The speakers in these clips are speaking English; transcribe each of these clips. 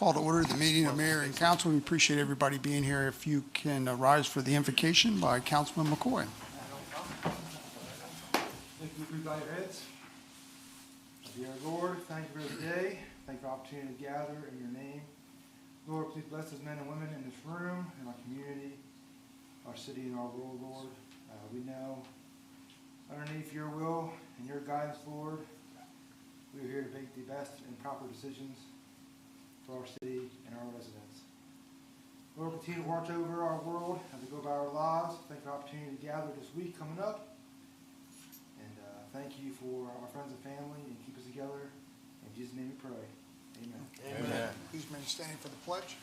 Call to order the meeting of Mayor and Council. We appreciate everybody being here. If you can rise for the invocation by Councilman McCoy. Thank you, bow your heads. Dear Lord, thank you for the day. Thank you for the opportunity to gather in your name. Lord, please bless those men and women in this room, in our community, our city, and our world, Lord. We know underneath your will and your guidance, Lord, we are here to make the best and proper decisions for our city and our residents. Lord, continue to watch over our world as we go about our lives. Thank you for the opportunity to gather this week coming up. And thank you for our friends and family, and keep us together. In Jesus' name we pray. Amen. Amen. Please remain standing for the pledge.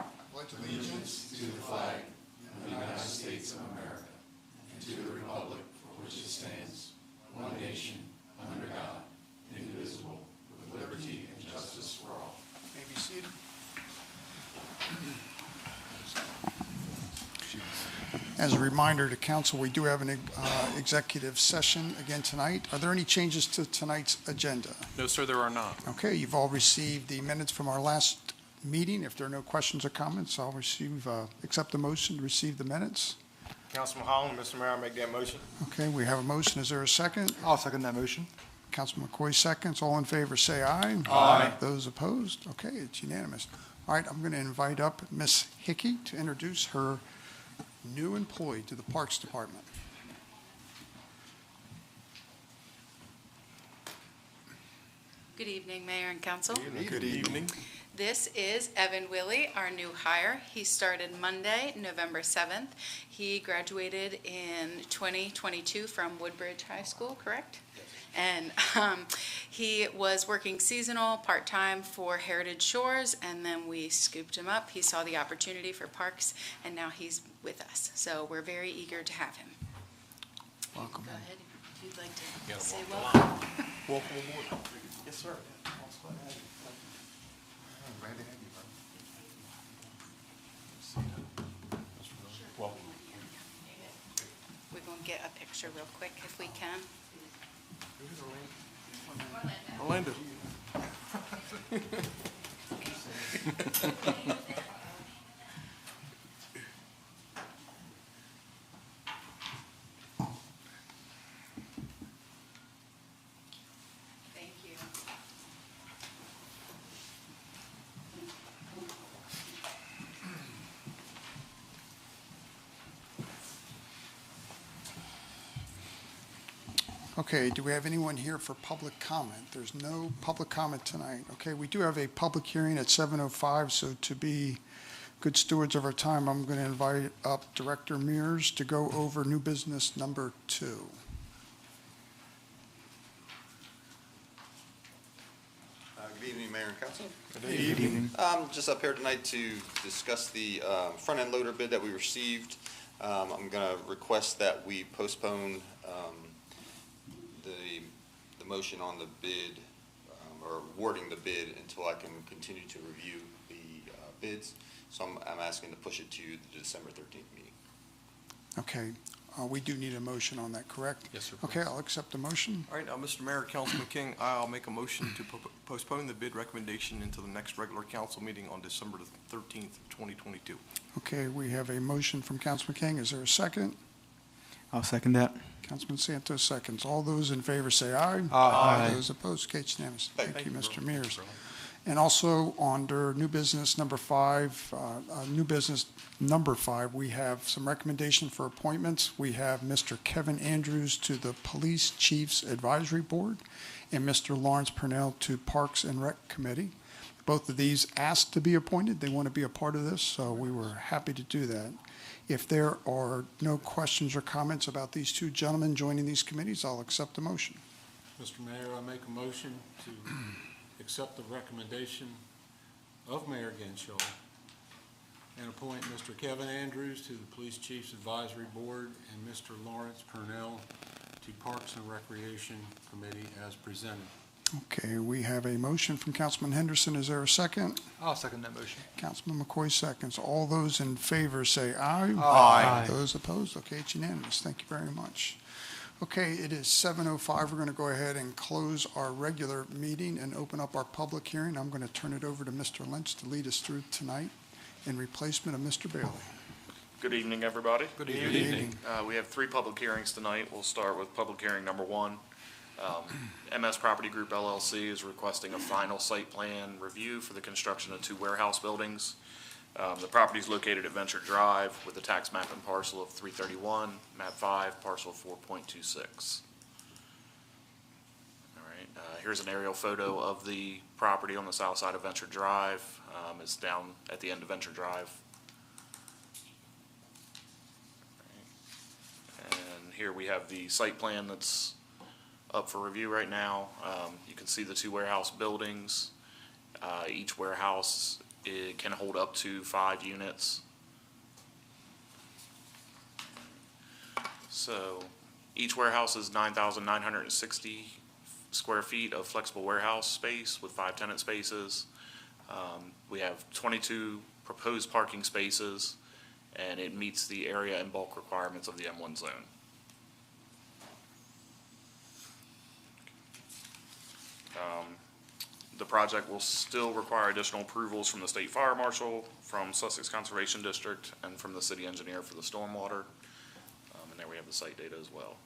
I pledge allegiance to the flag of the United States of America and to the republic for which it stands, one nation, under God, indivisible, with liberty and justice for all. May be seated. As a reminder to council, we do have an executive session again tonight. Are there any changes to tonight's agenda? No, sir, there are not. Okay, you've all received the minutes from our last meeting. If there are no questions or comments, I'll accept the motion to receive the minutes. Councilman Holland, Mr. Mayor, I make that motion. Okay, we have a motion. Is there a second? I'll second that motion. Councilman McCoy seconds. All in favor say aye. Aye. Those opposed? Okay, it's unanimous. All right, I'm going to invite up Miss Hickey to introduce her new employee to the Parks Department. Good evening, Mayor and Council. Good evening. This is Evan Willie, our new hire. He started Monday, November 7th. He graduated in 2022 from Woodbridge High School, correct? And he was working seasonal, part-time for Heritage Shores, and then we scooped him up. He saw the opportunity for parks, and now he's with us. So we're very eager to have him. Welcome. Go ahead, if you'd like to gotta say walk welcome. Welcome aboard. Yes, sir. Welcome. We're going to get a picture real quick if we can. Orlando. Thank you. Okay, do we have anyone here for public comment? There's no public comment tonight. Okay, we do have a public hearing at 7:05, so to be good stewards of our time, I'm going to invite up Director Mears to go over new business number 2. Good evening, Mayor and Council. Good evening. Just up here tonight to discuss the front-end loader bid that we received. I'm going to request that we postpone the motion on the bid or awarding the bid until I can continue to review the bids. So I'm asking to push it to the December 13th meeting. Okay, we do need a motion on that, correct? Yes, sir. Okay, I'll accept the motion. All right, Mr. Mayor, Councilman King, I'll make a motion to postpone the bid recommendation until the next regular council meeting on December the 13th, 2022. Okay, we have a motion from Councilman King. Is there a second? I'll second that. Councilman Santos seconds. All those in favor say aye. Aye. Those opposed, okay, it's unanimous. Thank Thank you, you, Mr. Mr. Mears. And also under new business number 5, we have some recommendation for appointments. We have Mr. Kevin Andrews to the Police Chiefs Advisory Board and Mr. Lawrence Purnell to Parks and Rec Committee. Both of these asked to be appointed. They want to be a part of this, so we were happy to do that. If there are no questions or comments about these two gentlemen joining these committees, I'll accept the motion. Mr. Mayor, I make a motion to accept the recommendation of Mayor Genshaw and appoint Mr. Kevin Andrews to the Police Chiefs Advisory Board and Mr. Lawrence Purnell to Parks and Recreation Committee as presented. Okay, we have a motion from Councilman Henderson. Is there a second? I'll second that motion. Councilman McCoy seconds. All those in favor say aye. Aye. Those opposed? Okay, it's unanimous. Thank you very much. Okay, it is 7:05. We're going to go ahead and close our regular meeting and open up our public hearing. I'm going to turn it over to Mr. Lynch to lead us through tonight in replacement of Mr. Bailey. Good evening, everybody. Good evening. We have 3 public hearings tonight. We'll start with public hearing number 1. MS Property Group LLC is requesting a final site plan review for the construction of 2 warehouse buildings. The property is located at Venture Drive with a tax map and parcel of 331, map 5, parcel 4.26. All right, here's an aerial photo of the property on the south side of Venture Drive. It's down at the end of Venture Drive. And here we have the site plan that's up for review right now. You can see the 2 warehouse buildings. Each warehouse, it can hold up to 5 units. So each warehouse is 9,960 square feet of flexible warehouse space with 5 tenant spaces. We have 22 proposed parking spaces, and it meets the area and bulk requirements of the M1 zone. The project will still require additional approvals from the State Fire Marshal, from Sussex Conservation District, and from the city engineer for the stormwater. And there we have the site data as well.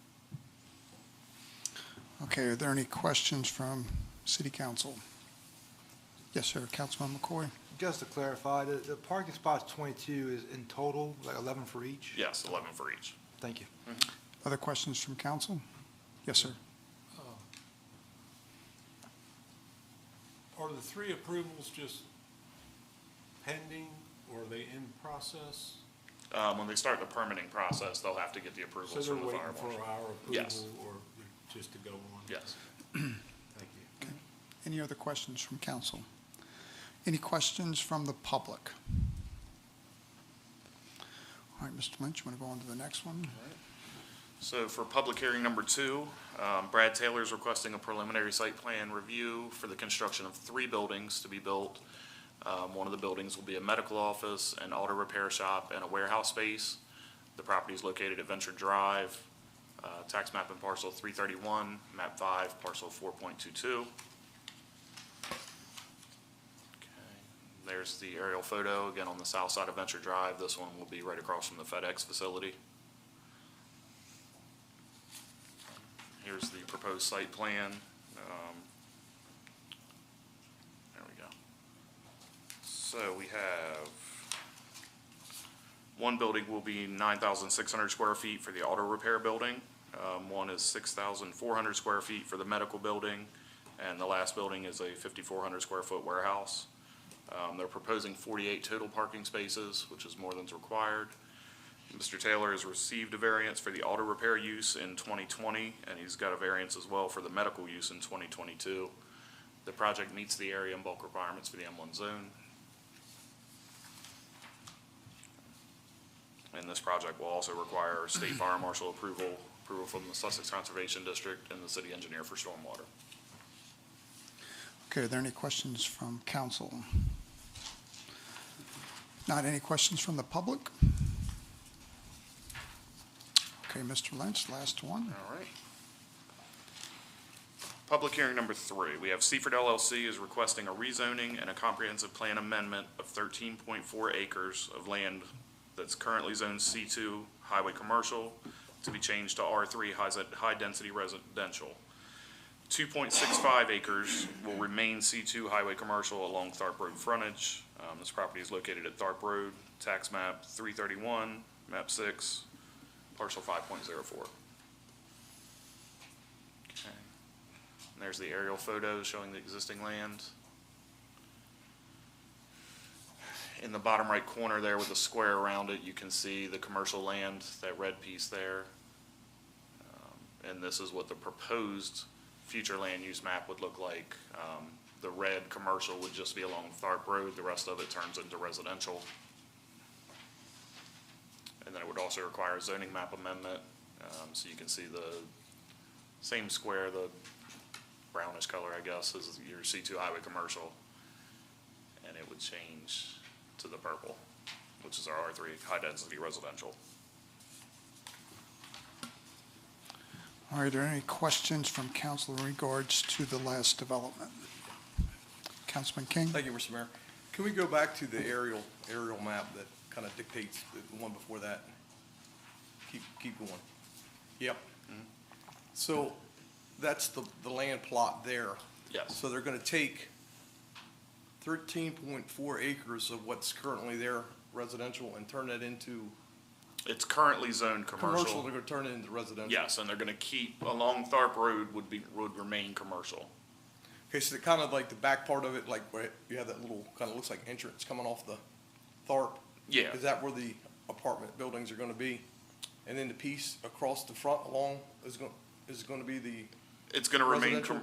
Okay, are there any questions from City Council? Yes, sir. Councilman McCoy? Just to clarify, the parking spots 22 is in total, like 11 for each? Yes, 11 for each. Thank you. Other questions from council? Yes, sir. Are the 3 approvals just pending, or are they in process? When they start the permitting process, they'll have to get the So approvals they're from the waiting fire for marshal. our approval, Yes. or just to go on? Yes. Thank you. Any other questions from council? Any questions from the public? All right, Mr. Lynch, you want to go on to the next one? So for public hearing number 2, Brad Taylor is requesting a preliminary site plan review for the construction of 3 buildings to be built. One of the buildings will be a medical office, an auto repair shop, and a warehouse space. The property is located at Venture Drive, tax map and parcel 331, map 5, parcel 4.22. There's the aerial photo, again on the south side of Venture Drive. This one will be right across from the FedEx facility. Here's the proposed site plan. There we go. So we have, one building will be 9,600 square feet for the auto repair building. One is 6,400 square feet for the medical building, and the last building is a 5,400 square foot warehouse. They're proposing 48 total parking spaces, which is more than's required. Mr. Taylor has received a variance for the auto repair use in 2020, and he's got a variance as well for the medical use in 2022. The project meets the area and bulk requirements for the M1 zone. And this project will also require state fire marshal approval from the Sussex Conservation District and the city engineer for stormwater. Okay, are there any questions from council? Not any questions from the public? Okay, Mr. Lynch, last one. All right. Public hearing number 3. We have Seaford LLC is requesting a rezoning and a comprehensive plan amendment of 13.4 acres of land that's currently zoned C2 highway commercial to be changed to R3 high-density residential. 2.65 acres will remain C2 highway commercial along Tharp Road frontage. This property is located at Tharp Road, tax map 331, map 6, parcel 5.04. Okay. And there's the aerial photos showing the existing land. In the bottom right corner there with the square around it, you can see the commercial land, that red piece there. And this is what the proposed future land use map would look like. The red commercial would just be along Tharp Road. The rest of it turns into residential. And then it would also require a zoning map amendment. So you can see the same square, the brownish color, I guess, is your C2 highway commercial. And it would change to the purple, which is our R3 high-density residential. All right, are there any questions from council in regards to the last development? Councilman King? Thank you, Mr. Mayor. Can we go back to the aerial map that kind of dictates the one before that? Keep going. Yep. So that's the land plot there. Yes. So they're going to take 13.4 acres of what's currently there residential and turn it into It's currently zoned commercial. They're going to turn it into residential. Yes, and they're gonna keep, along Tharp Road would remain commercial. Okay, so the kind of like the back part of it, like where you have that little kind of looks like entrance coming off the Tharp. Yeah. Is that where the apartment buildings are going to be? And then the piece across the front along is going to be the It's gonna remain, Residential?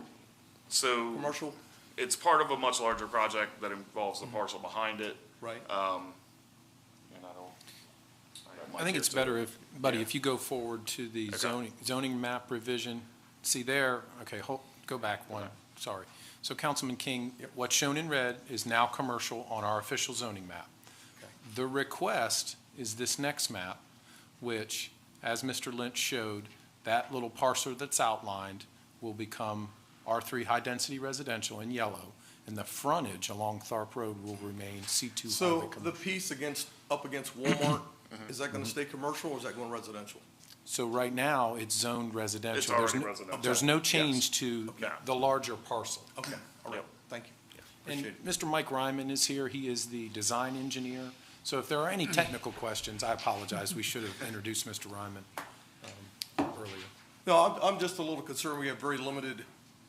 so commercial, it's part of a much larger project that involves the parcel behind it. right? And I don't. I think it's better if, Buddy, if you go forward to the Okay. zoning map revision, see there, okay, go back one, sorry. So Councilman King, what's shown in red is now commercial on our official zoning map. Okay. The request is this next map, which, as Mr. Lynch showed, that little parcel that's outlined will become R3 high-density residential in yellow, and the frontage along Tharp Road will remain C2 highway So the commercial. piece up against Walmart, is that going to stay commercial or is that going residential? So right now, it's zoned residential. It's already There's no- residential. There's no change to Okay. the larger parcel. Okay, all right, Yep. thank you. And Appreciate it. Mr. Mike Ryman is here. He is the design engineer. So if there are any technical questions, I apologize. We should have introduced Mr. Ryman earlier. No, I'm just a little concerned. We have very limited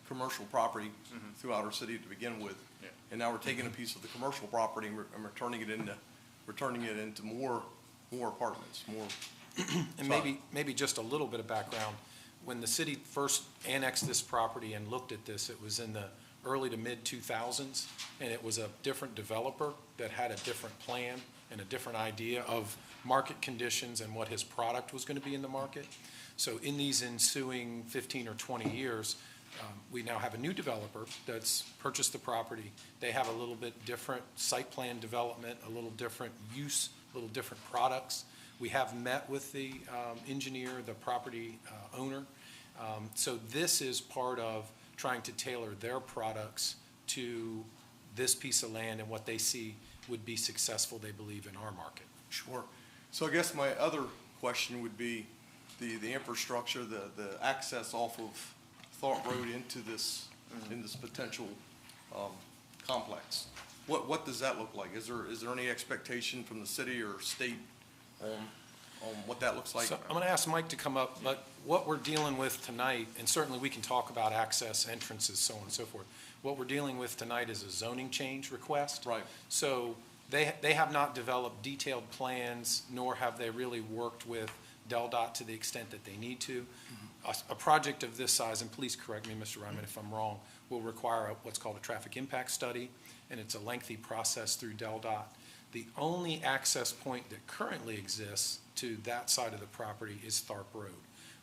commercial property throughout our city to begin with. Yeah. And now we're taking a piece of the commercial property and we're turning it into more apartments, more. And maybe just a little bit of background. When the city first annexed this property and looked at this, it was in the early to mid-2000s, and it was a different developer that had a different plan and a different idea of market conditions and what his product was going to be in the market. So in these ensuing 15 or 20 years, we now have a new developer that's purchased the property. They have a little bit different site plan development, a little different use, a little different products. We have met with the engineer, the property owner. So this is part of trying to tailor their products to this piece of land and what they see would be successful, they believe, in our market. Sure. So I guess my other question would be the infrastructure, the access off of Thorpe Road into this potential complex. What does that look like? Is there any expectation from the city or state on what that looks like? So I'm going to ask Mike to come up, but what we're dealing with tonight, and certainly we can talk about access, entrances, so on and so forth. What we're dealing with tonight is a zoning change request. Right. So they have not developed detailed plans, nor have they really worked with DelDOT to the extent that they need to. A project of this size, and please correct me, Mr. Ryman, if I'm wrong, will require what's called a traffic impact study, and it's a lengthy process through DelDOT. The only access point that currently exists to that side of the property is Tharp Road,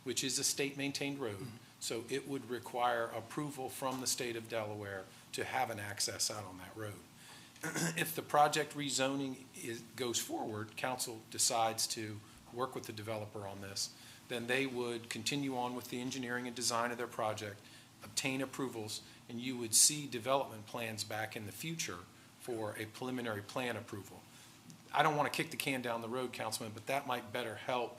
which is a state-maintained road. So it would require approval from the state of Delaware to have an access out on that road. If the project rezoning goes forward, council decides to work with the developer on this, then they would continue on with the engineering and design of their project, obtain approvals, and you would see development plans back in the future for a preliminary plan approval. I don't want to kick the can down the road, Councilman, but that might better help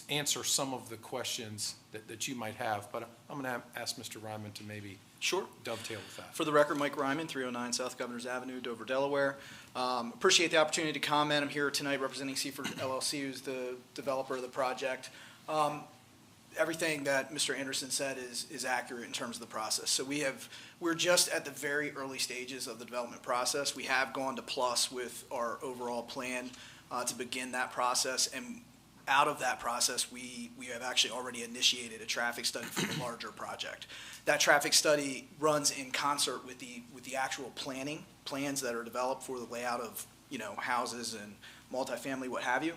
answer some of the questions that you might have. But I'm going to ask Mr. Ryman to maybe Sure. dovetail with that. For the record, Mike Ryman, 309 South Governors Avenue, Dover, Delaware. Appreciate the opportunity to comment. I'm here tonight representing Seaford LLC, who's the developer of the project. Everything that Mr. Anderson said is accurate in terms of the process. So we're just at the very early stages of the development process. We have gone to plus with our overall plan to begin that process, and out of that process, we have actually already initiated a traffic study for the larger project. That traffic study runs in concert with the actual plans that are developed for the layout of, houses and multifamily, what have you.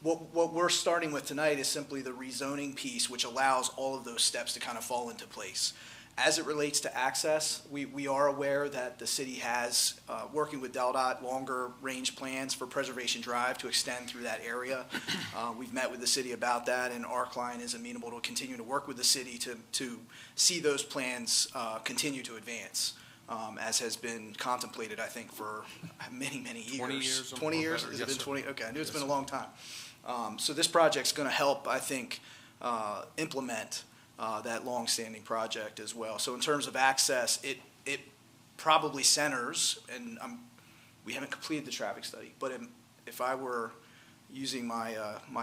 What we're starting with tonight is simply the rezoning piece, which allows all of those steps to kind of fall into place. As it relates to access, we are aware that the city has, working with DelDOT, longer range plans for Preservation Drive to extend through that area. We've met with the city about that, and our client is amenable to continue to work with the city to see those plans continue to advance, as has been contemplated, I think, for many, many years. 20 years or 20 more years? better. Has it Yes, been sir. 20? Okay, I knew it's Yes, been a sir. long time. So this project's going to help, I think, implement that longstanding project as well. So in terms of access, it probably centers, and we haven't completed the traffic study, but if I were using my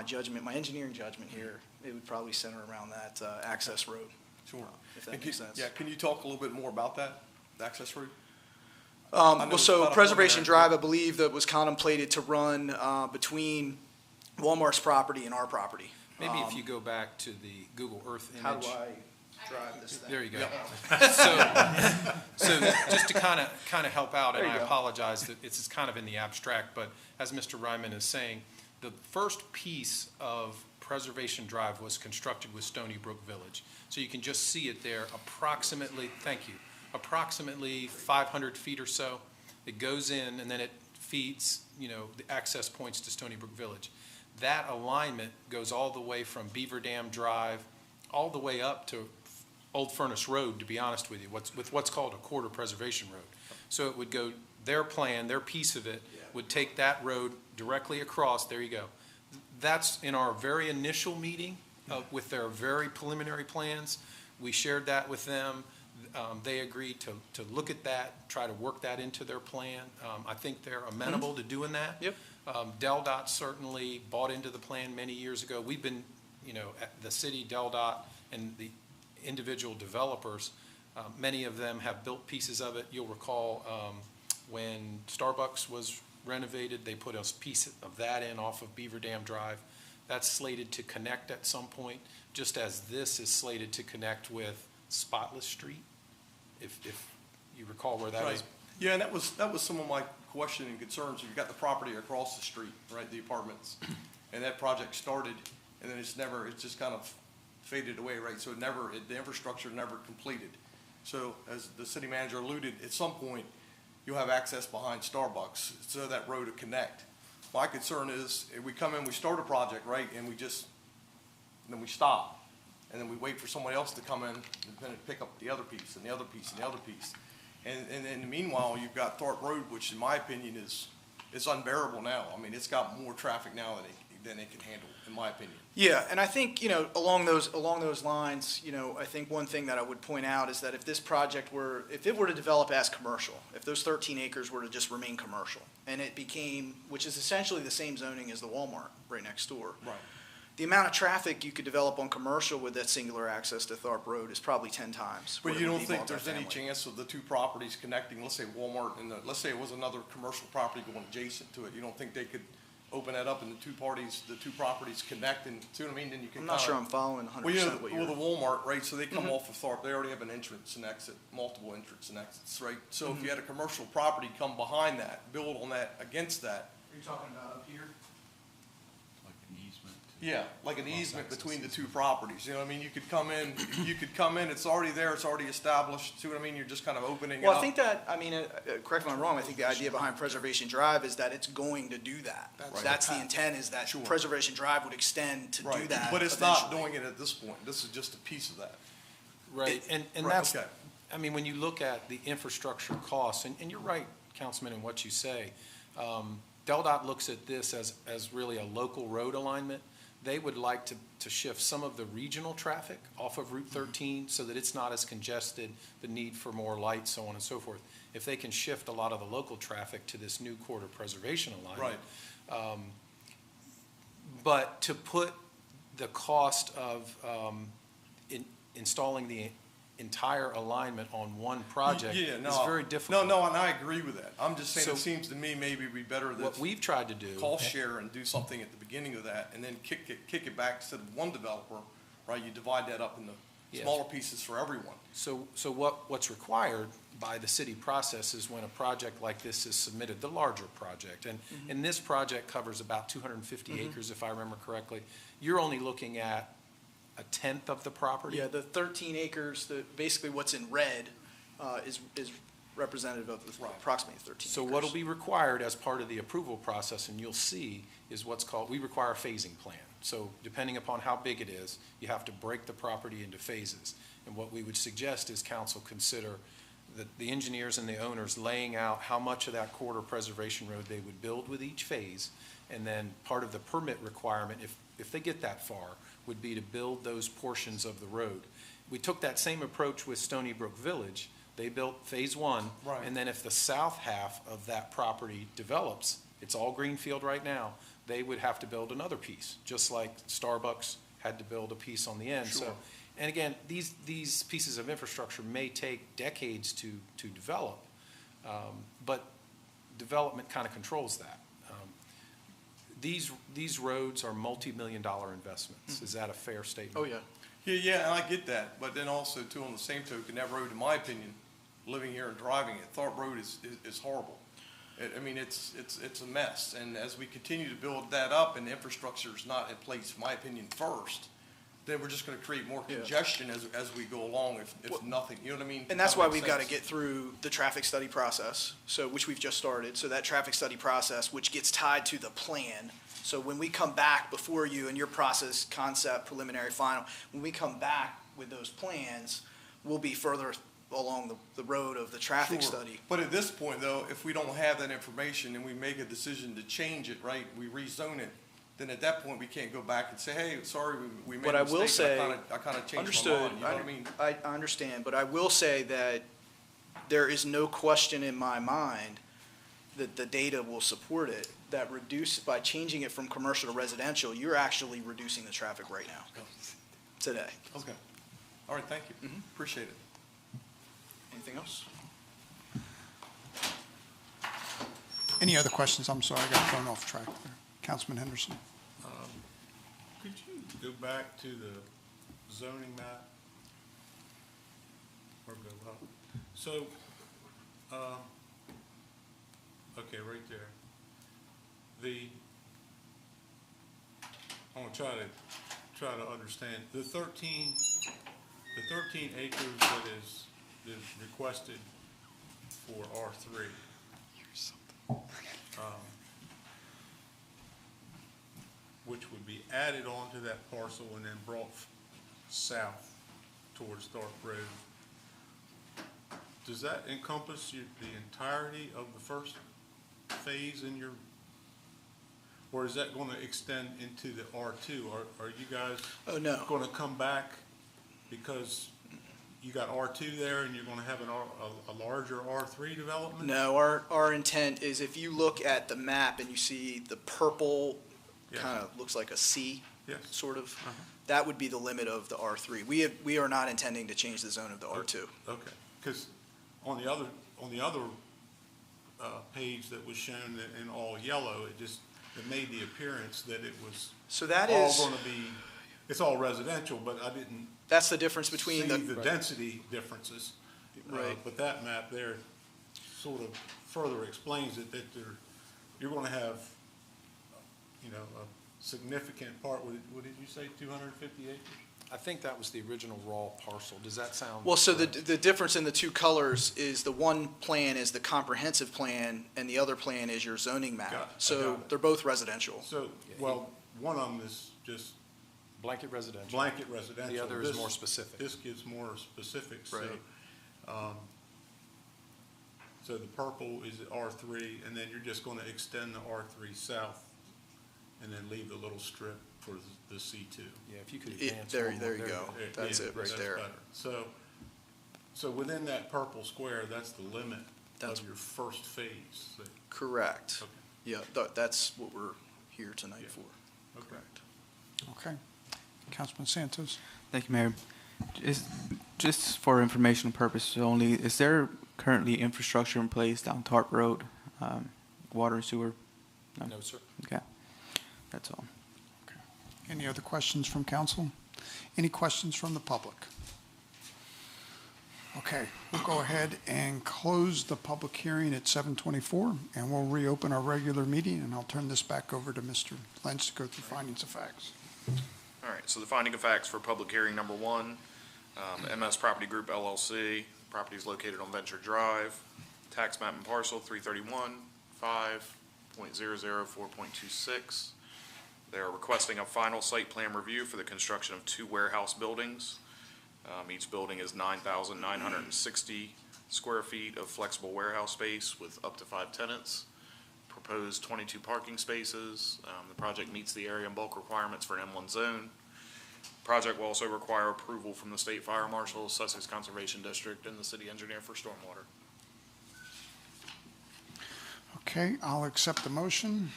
judgment, my engineering judgment here, it would probably center around that access road. Sure. If that And makes sense. Yeah, can you talk a little bit more about that, the access route? Well, it's so not a Preservation preliminary- Drive, I believe that was contemplated to run between Walmart's property and our property. Maybe if you go back to the Google Earth image. How do I drive this thing? There you go. So just to kind of help out, and There you I go. apologize that it's kind of in the abstract, but as Mr. Ryman is saying, the first piece of Preservation Drive was constructed with Stony Brook Village. So you can just see it there approximately, thank you, approximately 500 feet or so. It goes in and then it feeds, the access points to Stony Brook Village. That alignment goes all the way from Beaver Dam Drive, all the way up to Old Furnace Road, to be honest with you, what's called a quarter preservation road. So it would go, their plan, their piece of it, would take that road directly across, there you go. That's in our very initial meeting with their very preliminary plans. We shared that with them. They agreed to look at that, try to work that into their plan. I think they're amenable to doing that. Yep. DelDOT certainly bought into the plan many years ago. We've been, at the city, DelDOT, and the individual developers, many of them have built pieces of it. You'll recall when Starbucks was renovated, they put a piece of that in off of Beaver Dam Drive. That's slated to connect at some point, just as this is slated to connect with Spotless Street, if you recall where that is. Right. Yeah, and that was some of my question and concerns. You've got the property across the street, right, the apartments, and that project started, and then it's just kind of faded away, right? So the infrastructure never completed. So as the city manager alluded, at some point, you'll have access behind Starbucks, so that road to connect. My concern is, if we come in, we start a project, right, and then we stop, and then we wait for somebody else to come in and then pick up the other piece and the other piece and the other piece. And in the meanwhile, you've got Thorpe Road, which in my opinion is unbearable now. I mean, it's got more traffic now than it can handle, in my opinion. Yeah, and I think, along those lines, I think one thing that I would point out is that if this project if it were to develop as commercial, if those 13 acres were to just remain commercial, and it became, which is essentially the same zoning as the Walmart right next door. Right. The amount of traffic you could develop on commercial with that singular access to Thorpe Road is probably 10 times. But what you it would don't be think there's any multifamily. chance of the two properties connecting, let's say Walmart and let's say it was another commercial property going adjacent to it, you don't think they could open that up and the two properties connect and, see what I mean, then you can I'm not kinda- sure I'm following 100% Well, what the you're. Walmart, right, so they come off of Thorpe, they already have an entrance and exit, multiple entrance and exits, right? So if you had a commercial property come behind that, build on that, against that, Are you talking about up here? Like an easement. yeah, like an easement between the two properties, you know what I mean? You could come in, it's already there, it's already established, see what I mean? You're just kind of opening it up. Well, I think that, correct me if I'm wrong, I think the idea behind Preservation Drive is that it's going to do that. That's the intent, is that Sure. Preservation Drive would extend to do Right, that. but it's not eventually. doing it at this point, this is just a piece of that. Right, and Right, that's, okay. when you look at the infrastructure costs, and you're right, Councilman, in what you say, DelDOT looks at this as really a local road alignment. They would like to shift some of the regional traffic off of Route 13 so that it's not as congested, the need for more lights, so on and so forth. If they can shift a lot of the local traffic to this new quarter preservation alignment. Right. But to put the cost of installing the entire alignment on one project Yeah, no, is very difficult. No, and I agree with that. I'm just saying, So- it seems to me maybe it'd be better What to we've tried to do. cost share and do something at the beginning of that, and then kick it back instead of one developer, right? You divide that up into Yeah. smaller pieces for everyone. So what's required by the city process is when a project like this is submitted, the larger project, and this project covers about 250 acres, if I remember correctly, you're only looking at a tenth of the property? Yeah, the 13 acres, basically what's in red is representative of approximately 13 acres. So what'll be required as part of the approval process, and you'll see, is what's called, we require a phasing plan. So depending upon how big it is, you have to break the property into phases. And what we would suggest is council consider the engineers and the owners laying out how much of that corridor preservation road they would build with each phase. And then part of the permit requirement, if they get that far, would be to build those portions of the road. We took that same approach with Stony Brook Village. They built phase one. Right. And then if the south half of that property develops, it's all greenfield right now, they would have to build another piece, just like Starbucks had to build a piece on the end. Sure. So, and again, these pieces of infrastructure may take decades to develop, but development kind of controls that. These roads are multi-million-dollar investments. Is that a fair statement? Oh, yeah. Yeah, and I get that, but then also too, on the same token, that road, in my opinion, living here and driving it, Thorpe Road is horrible. I mean, it's a mess, and as we continue to build that up and the infrastructure is not in place, in my opinion, first, then we're just gonna create more Yeah. congestion as we go along, if nothing, you know what I mean? And that's That why makes we've got to sense. get through the traffic study process, which we've just started. So that traffic study process, which gets tied to the plan. So when we come back before you and your process, concept, preliminary, final, when we come back with those plans, we'll be further along the road of the traffic Sure. study. But at this point, though, if we don't have that information and we make a decision to change it, right, we rezone it, then at that point, we can't go back and say, hey, sorry, we made What a I will mistake. say, I kind of changed my understood, mind, you know what I mean? I understand, but I will say that there is no question in my mind that the data will support it, that by changing it from commercial to residential, you're actually reducing the traffic right now, today. Okay. All right, thank you. Mhm. Appreciate it. Anything else? Any other questions? I'm sorry, I got thrown off track there. Councilman Henderson. Could you go back to the zoning map? Or go up? So, okay, right there. I want to try to understand, the 13 acres that is requested for R3. Which would be added onto that parcel and then brought south towards Thorpe Road. Does that encompass the entirety of the first phase in your, or is that going to extend into the R2? Are you guys going to come back because you got R2 there and you're going to have a larger R3 development? No, our intent is if you look at the map and you see the purple, kind of looks like a C, sort of, that would be the limit of the R3. We are not intending to change the zone of the R2. Okay, because on the other page that was shown in all yellow, it made the appearance that it was all going to be, it's all residential, but I didn't That's the difference between see the density differences. Right. But that map there sort of further explains it, that you're going to have, a significant part, what did you say, 250 acres? I think that was the original raw parcel. Does that sound? Well, so correct? the difference in the two colors is the one plan is the comprehensive plan and the other plan is your zoning map. Got it. I So got it. they're both residential. So, well, one of them is just Blanket residential. blanket residential. The other is This- more specific. This gives more specifics. Right. So the purple is R3, and then you're just going to extend the R3 south and then leave the little strip for the C2. Yeah, if you could It- advance. there one more, you you go. That's Yeah, it right there. better. So within that purple square, that's the limit That's- of your first phase. Correct. Okay. Yeah, that's what we're here tonight Yeah. for. Okay. Correct. Okay. Councilman Santos. Thank you, Mayor. Just for informational purposes only, is there currently infrastructure in place down Tarp Road, water and sewer? No, sir. Okay, that's all. Any other questions from council? Any questions from the public? Okay, we'll go ahead and close the public hearing at 7:24, and we'll reopen our regular meeting, and I'll turn this back over to Mr. Lynch to go through findings of facts. All right, so the finding of facts for public hearing number one, MS Property Group LLC, property is located on Venture Drive, tax map and parcel 331-5.004.26. They are requesting a final site plan review for the construction of 2 warehouse buildings. Each building is 9,960 square feet of flexible warehouse space with up to 5 tenants. Proposed 22 parking spaces. The project meets the area and bulk requirements for an M1 zone. Project will also require approval from the State Fire Marshal, Sussex Conservation District, and the City Engineer for stormwater. Okay, I'll accept the motion.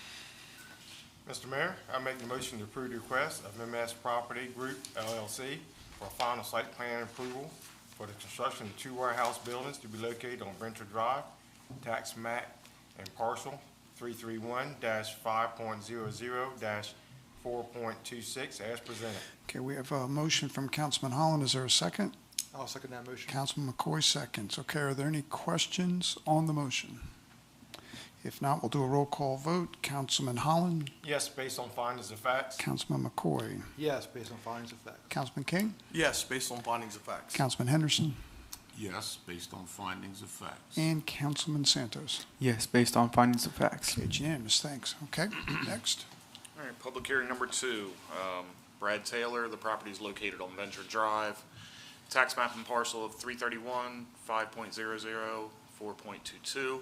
Mr. Mayor, I make the motion to approve the request of MS Property Group LLC for final site plan approval for the construction of 2 warehouse buildings to be located on Venture Drive, tax map and parcel 331-5.00-4.26 as presented. Okay, we have a motion from Councilman Holland. Is there a second? I'll second that motion. Councilman McCoy seconds. Okay, are there any questions on the motion? If not, we'll do a roll call vote. Councilman Holland, Yes, based on findings of facts. Councilman McCoy, Yes, based on findings of fact. Councilman King, Yes, based on findings of facts. Councilman Henderson, Yes, based on findings of facts. and Councilman Santos. Yes, based on findings of facts. Okay, it's unanimous. Thanks. Okay, next. All right, public hearing number two, Brad Taylor, the property is located on Venture Drive. Tax map and parcel of 331-5.00-4.22.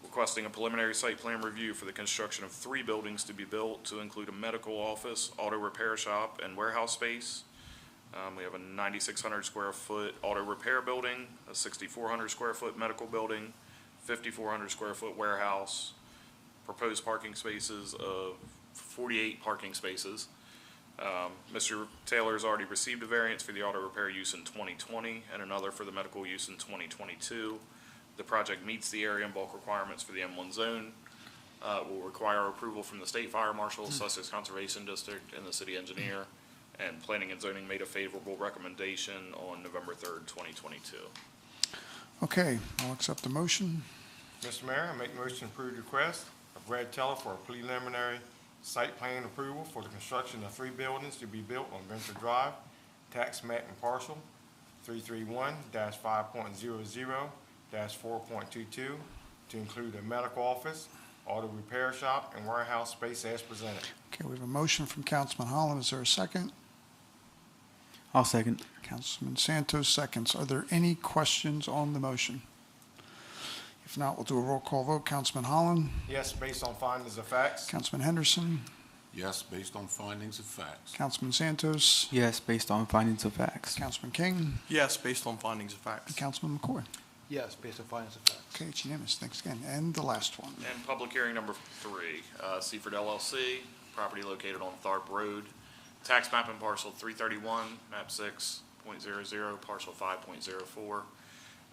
Requesting a preliminary site plan review for the construction of 3 buildings to be built to include a medical office, auto repair shop, and warehouse space. We have a 9,600 square foot auto repair building, a 6,400 square foot medical building, 5,400 square foot warehouse, proposed parking spaces of 48 parking spaces. Mr. Taylor's already received a variance for the auto repair use in 2020 and another for the medical use in 2022. The project meets the area and bulk requirements for the M1 zone. Will require approval from the State Fire Marshal, Sussex Conservation District, and the City Engineer. And Planning and Zoning made a favorable recommendation on November 3rd, 2022. Okay, I'll accept the motion. Mr. Mayor, I make the motion to approve the request of Brad Teller for a preliminary site plan approval for the construction of 3 buildings to be built on Venture Drive, tax map and parcel 331-5.00-4.22 to include a medical office, auto repair shop, and warehouse space as presented. Okay, we have a motion from Councilman Holland. Is there a second? I'll second. Councilman Santos seconds. Are there any questions on the motion? If not, we'll do a roll call vote. Councilman Holland, Yes, based on findings of facts. Councilman Henderson, Yes, based on findings of facts. Councilman Santos, Yes, based on findings of facts. Councilman King, Yes, based on findings of and facts. Councilman McCoy. Yes, based on findings of fact. Okay, it's unanimous. Thanks again. And the last one. And public hearing number 3, Seaford LLC, property located on Tharp Road. Tax map and parcel 331, map 6.00, parcel 5.04.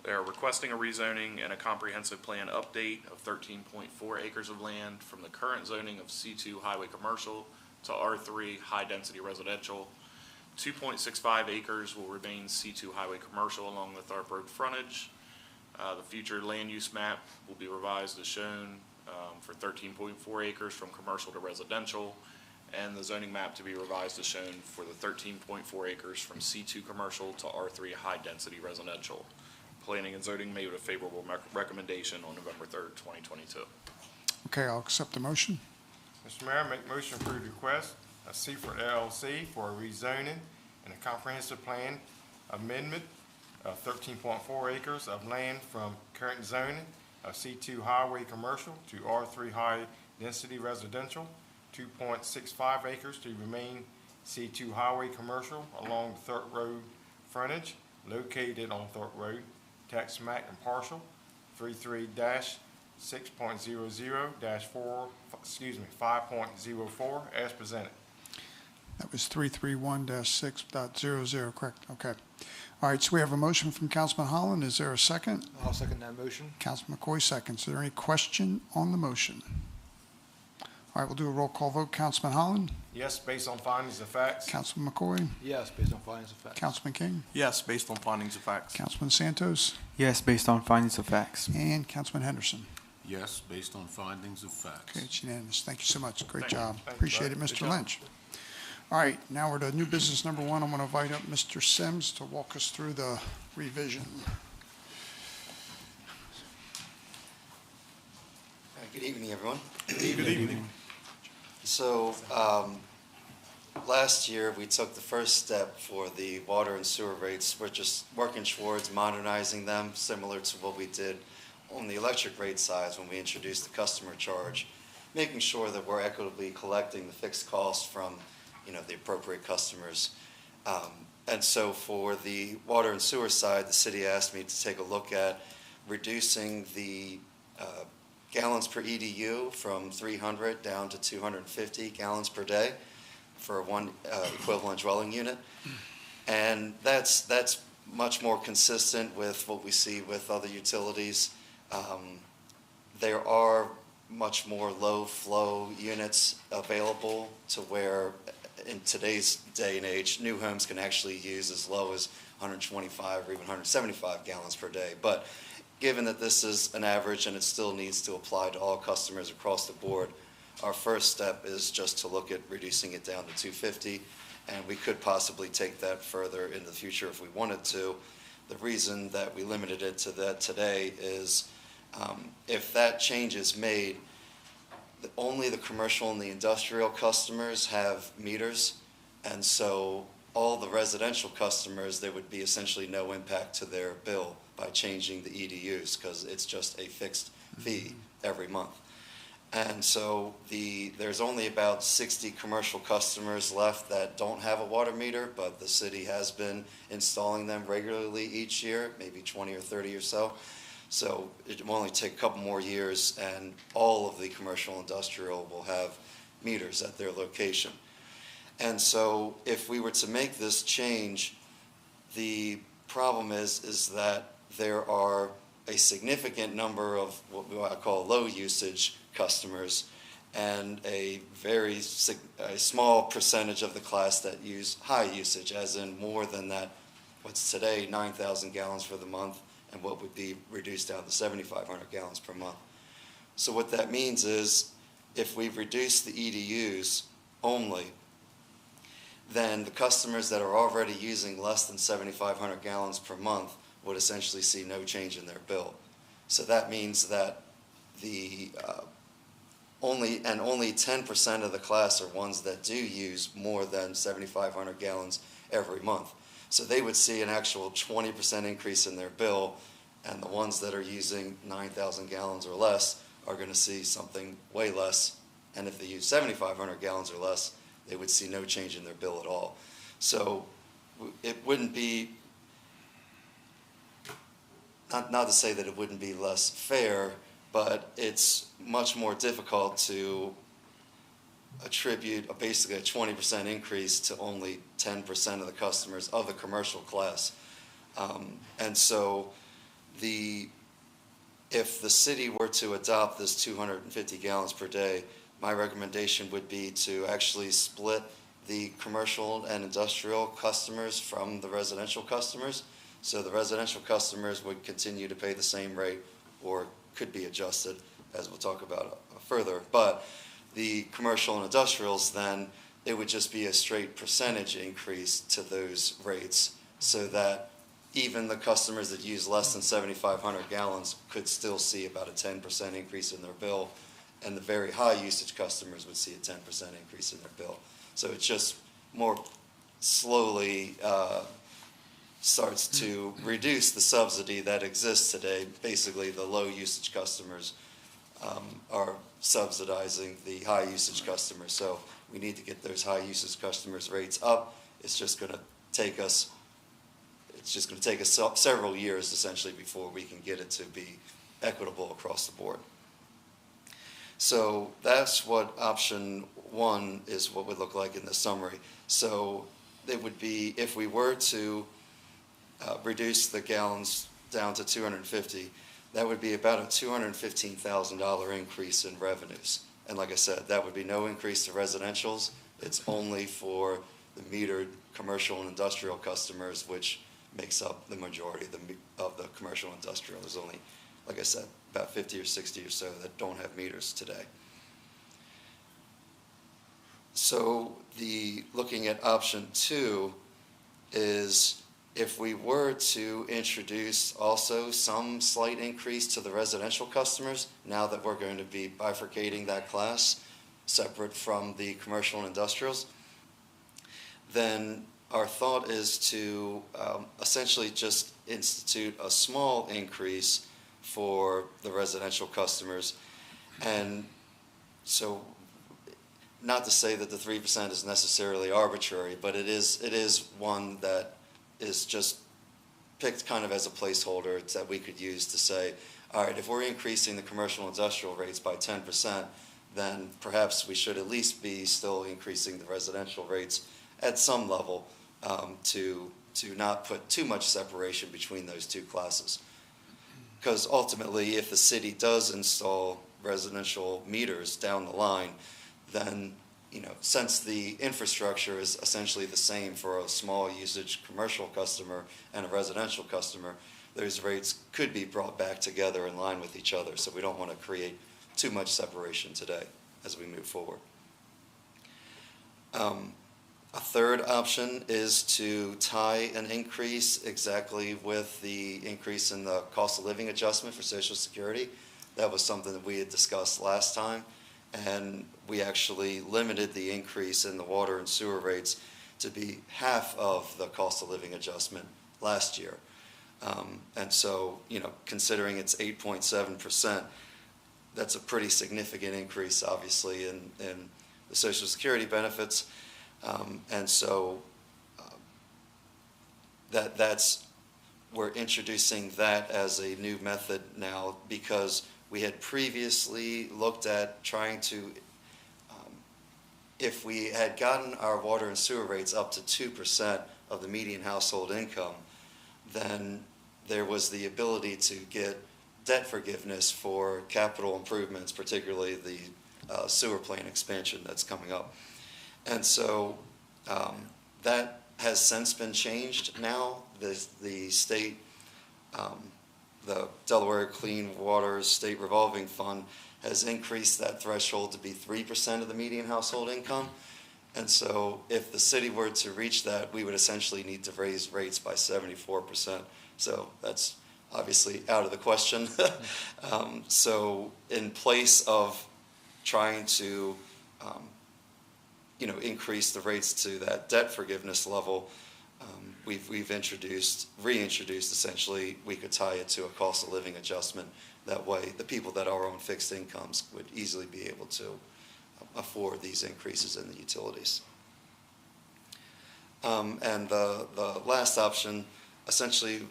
They are requesting a rezoning and a comprehensive plan update of 13.4 acres of land from the current zoning of C2 highway commercial to R3 high-density residential. 2.65 acres will remain C2 highway commercial along the Tharp Road frontage. The future land use map will be revised as shown for 13.4 acres from commercial to residential, and the zoning map to be revised as shown for the 13.4 acres from C2 commercial to R3 high-density residential. Planning and Zoning made a favorable recommendation on November 3rd, 2022. Okay, I'll accept the motion. Mr. Mayor, I make a motion to approve the request of Seaford LLC for a rezoning and a comprehensive plan amendment of 13.4 acres of land from current zoning of C2 highway commercial to R3 high-density residential, 2.65 acres to remain C2 highway commercial along the Tharp Road frontage located on Tharp Road, tax map and parcel 5.04 as presented. That was 331-6.00, correct? Okay. All right, so we have a motion from Councilman Holland. Is there a second? I'll second that motion. Councilman McCoy seconds. Is there any question on the motion? All right, we'll do a roll call vote. Councilman Holland, Yes, based on findings of facts. Councilman McCoy, Yes, based on findings of fact. Councilman King, Yes, based on findings of facts. Councilman Santos, Yes, based on findings of facts. and Councilman Henderson. Yes, based on findings of facts. Okay, it's unanimous. Thank you so much. Great Thank you. job. Thank you, Appreciate it, bud. Mr. job. Lynch. All right, now we're to new business number one. I'm going to invite up Mr. Sims to walk us through the revision. Good evening, everyone. Good evening. So, last year, we took the first step for the water and sewer rates. We're just working towards modernizing them, similar to what we did on the electric rate side when we introduced the customer charge, making sure that we're equitably collecting the fixed costs from, the appropriate customers. And so for the water and sewer side, the city asked me to take a look at reducing the gallons per EDU from 300 down to 250 gallons per day for one equivalent dwelling unit. And that's much more consistent with what we see with other utilities. There are much more low flow units available to where in today's day and age, new homes can actually use as low as 125 or even 175 gallons per day. But given that this is an average and it still needs to apply to all customers across the board, our first step is just to look at reducing it down to 250, and we could possibly take that further in the future if we wanted to. The reason that we limited it to that today is if that change is made, only the commercial and the industrial customers have meters, and so all the residential customers, there would be essentially no impact to their bill by changing the EDUs because it's just a fixed fee every month. And so there's only about 60 commercial customers left that don't have a water meter, but the city has been installing them regularly each year, maybe 20 or 30 or so. So it will only take a couple more years and all of the commercial industrial will have meters at their location. And so if we were to make this change, the problem is that there are a significant number of what I call low usage customers and a very small percentage of the class that use high usage, as in more than that, what's today 9,000 gallons for the month and what would be reduced down to 7,500 gallons per month. So what that means is if we reduce the EDUs only, then the customers that are already using less than 7,500 gallons per month would essentially see no change in their bill. So that means that only 10% of the class are ones that do use more than 7,500 gallons every month. So they would see an actual 20% increase in their bill, and the ones that are using 9,000 gallons or less are going to see something way less. And if they use 7,500 gallons or less, they would see no change in their bill at all. So it wouldn't be, not to say that it wouldn't be less fair, but it's much more difficult to attribute basically a 20% increase to only 10% of the customers of the commercial class. And so if the city were to adopt this 250 gallons per day, my recommendation would be to actually split the commercial and industrial customers from the residential customers. So the residential customers would continue to pay the same rate or could be adjusted, as we'll talk about further. But the commercial and industrials, then it would just be a straight percentage increase to those rates so that even the customers that use less than 7,500 gallons could still see about a 10% increase in their bill, and the very high usage customers would see a 10% increase in their bill. So it just more slowly starts to reduce the subsidy that exists today. Basically, the low usage customers are subsidizing the high usage customers. So we need to get those high usage customers rates up. It's just going to take us several years essentially before we can get it to be equitable across the board. So that's what option one is, what would look like in the summary. So it would be, if we were to reduce the gallons down to 250, that would be about a $215,000 increase in revenues. And like I said, that would be no increase to residentials. It's only for the metered commercial and industrial customers, which makes up the majority of the commercial and industrial. There's only, like I said, about 50 or 60 or so that don't have meters today. So looking at option 2 is if we were to introduce also some slight increase to the residential customers, now that we're going to be bifurcating that class separate from the commercial and industrials, then our thought is to essentially just institute a small increase for the residential customers. And so, not to say that the 3% is necessarily arbitrary, but it is one that is just picked kind of as a placeholder that we could use to say, all right, if we're increasing the commercial industrial rates by 10%, then perhaps we should at least be still increasing the residential rates at some level to not put too much separation between those two classes. Because ultimately, if the city does install residential meters down the line, then since the infrastructure is essentially the same for a small usage commercial customer and a residential customer, those rates could be brought back together in line with each other. So we don't want to create too much separation today as we move forward. A third option is to tie an increase exactly with the increase in the cost of living adjustment for Social Security. That was something that we had discussed last time, and we actually limited the increase in the water and sewer rates to be half of the cost of living adjustment last year. And so, considering it's 8.7%, that's a pretty significant increase, obviously, in the Social Security benefits. And so we're introducing that as a new method now, because we had previously looked at trying to, if we had gotten our water and sewer rates up to 2% of the median household income, then there was the ability to get debt forgiveness for capital improvements, particularly the sewer plant expansion that's coming up. And so that has since been changed now. The state, the Delaware Clean Water State Revolving Fund has increased that threshold to be 3% of the median household income. And so if the city were to reach that, we would essentially need to raise rates by 74%. So that's obviously out of the question. So in place of trying to increase the rates to that debt forgiveness level, we've reintroduced essentially, we could tie it to a cost of living adjustment. That way, the people that are on fixed incomes would easily be able to afford these increases in the utilities. And the last option, essentially,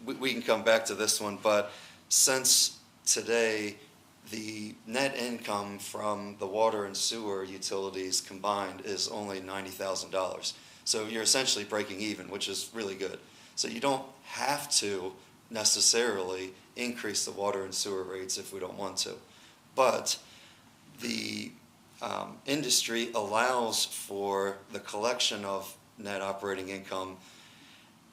we can come back to this one, but since today, the net income from the water and sewer utilities combined is only $90,000. So you're essentially breaking even, which is really good. So you don't have to necessarily increase the water and sewer rates if we don't want to. But the industry allows for the collection of net operating income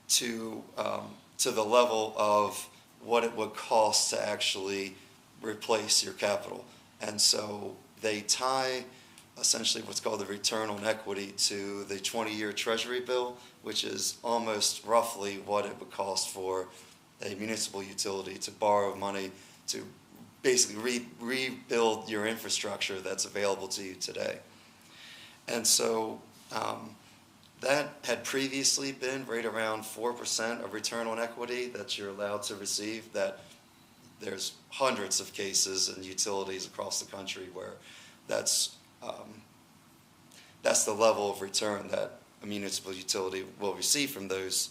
to the level of what it would cost to actually replace your capital. And so they tie essentially what's called the return on equity to the 20-year Treasury bill, which is almost roughly what it would cost for a municipal utility to borrow money to basically rebuild your infrastructure that's available to you today. And so that had previously been right around 4% of return on equity that you're allowed to receive. That there's hundreds of cases in utilities across the country where that's the level of return that a municipal utility will receive from those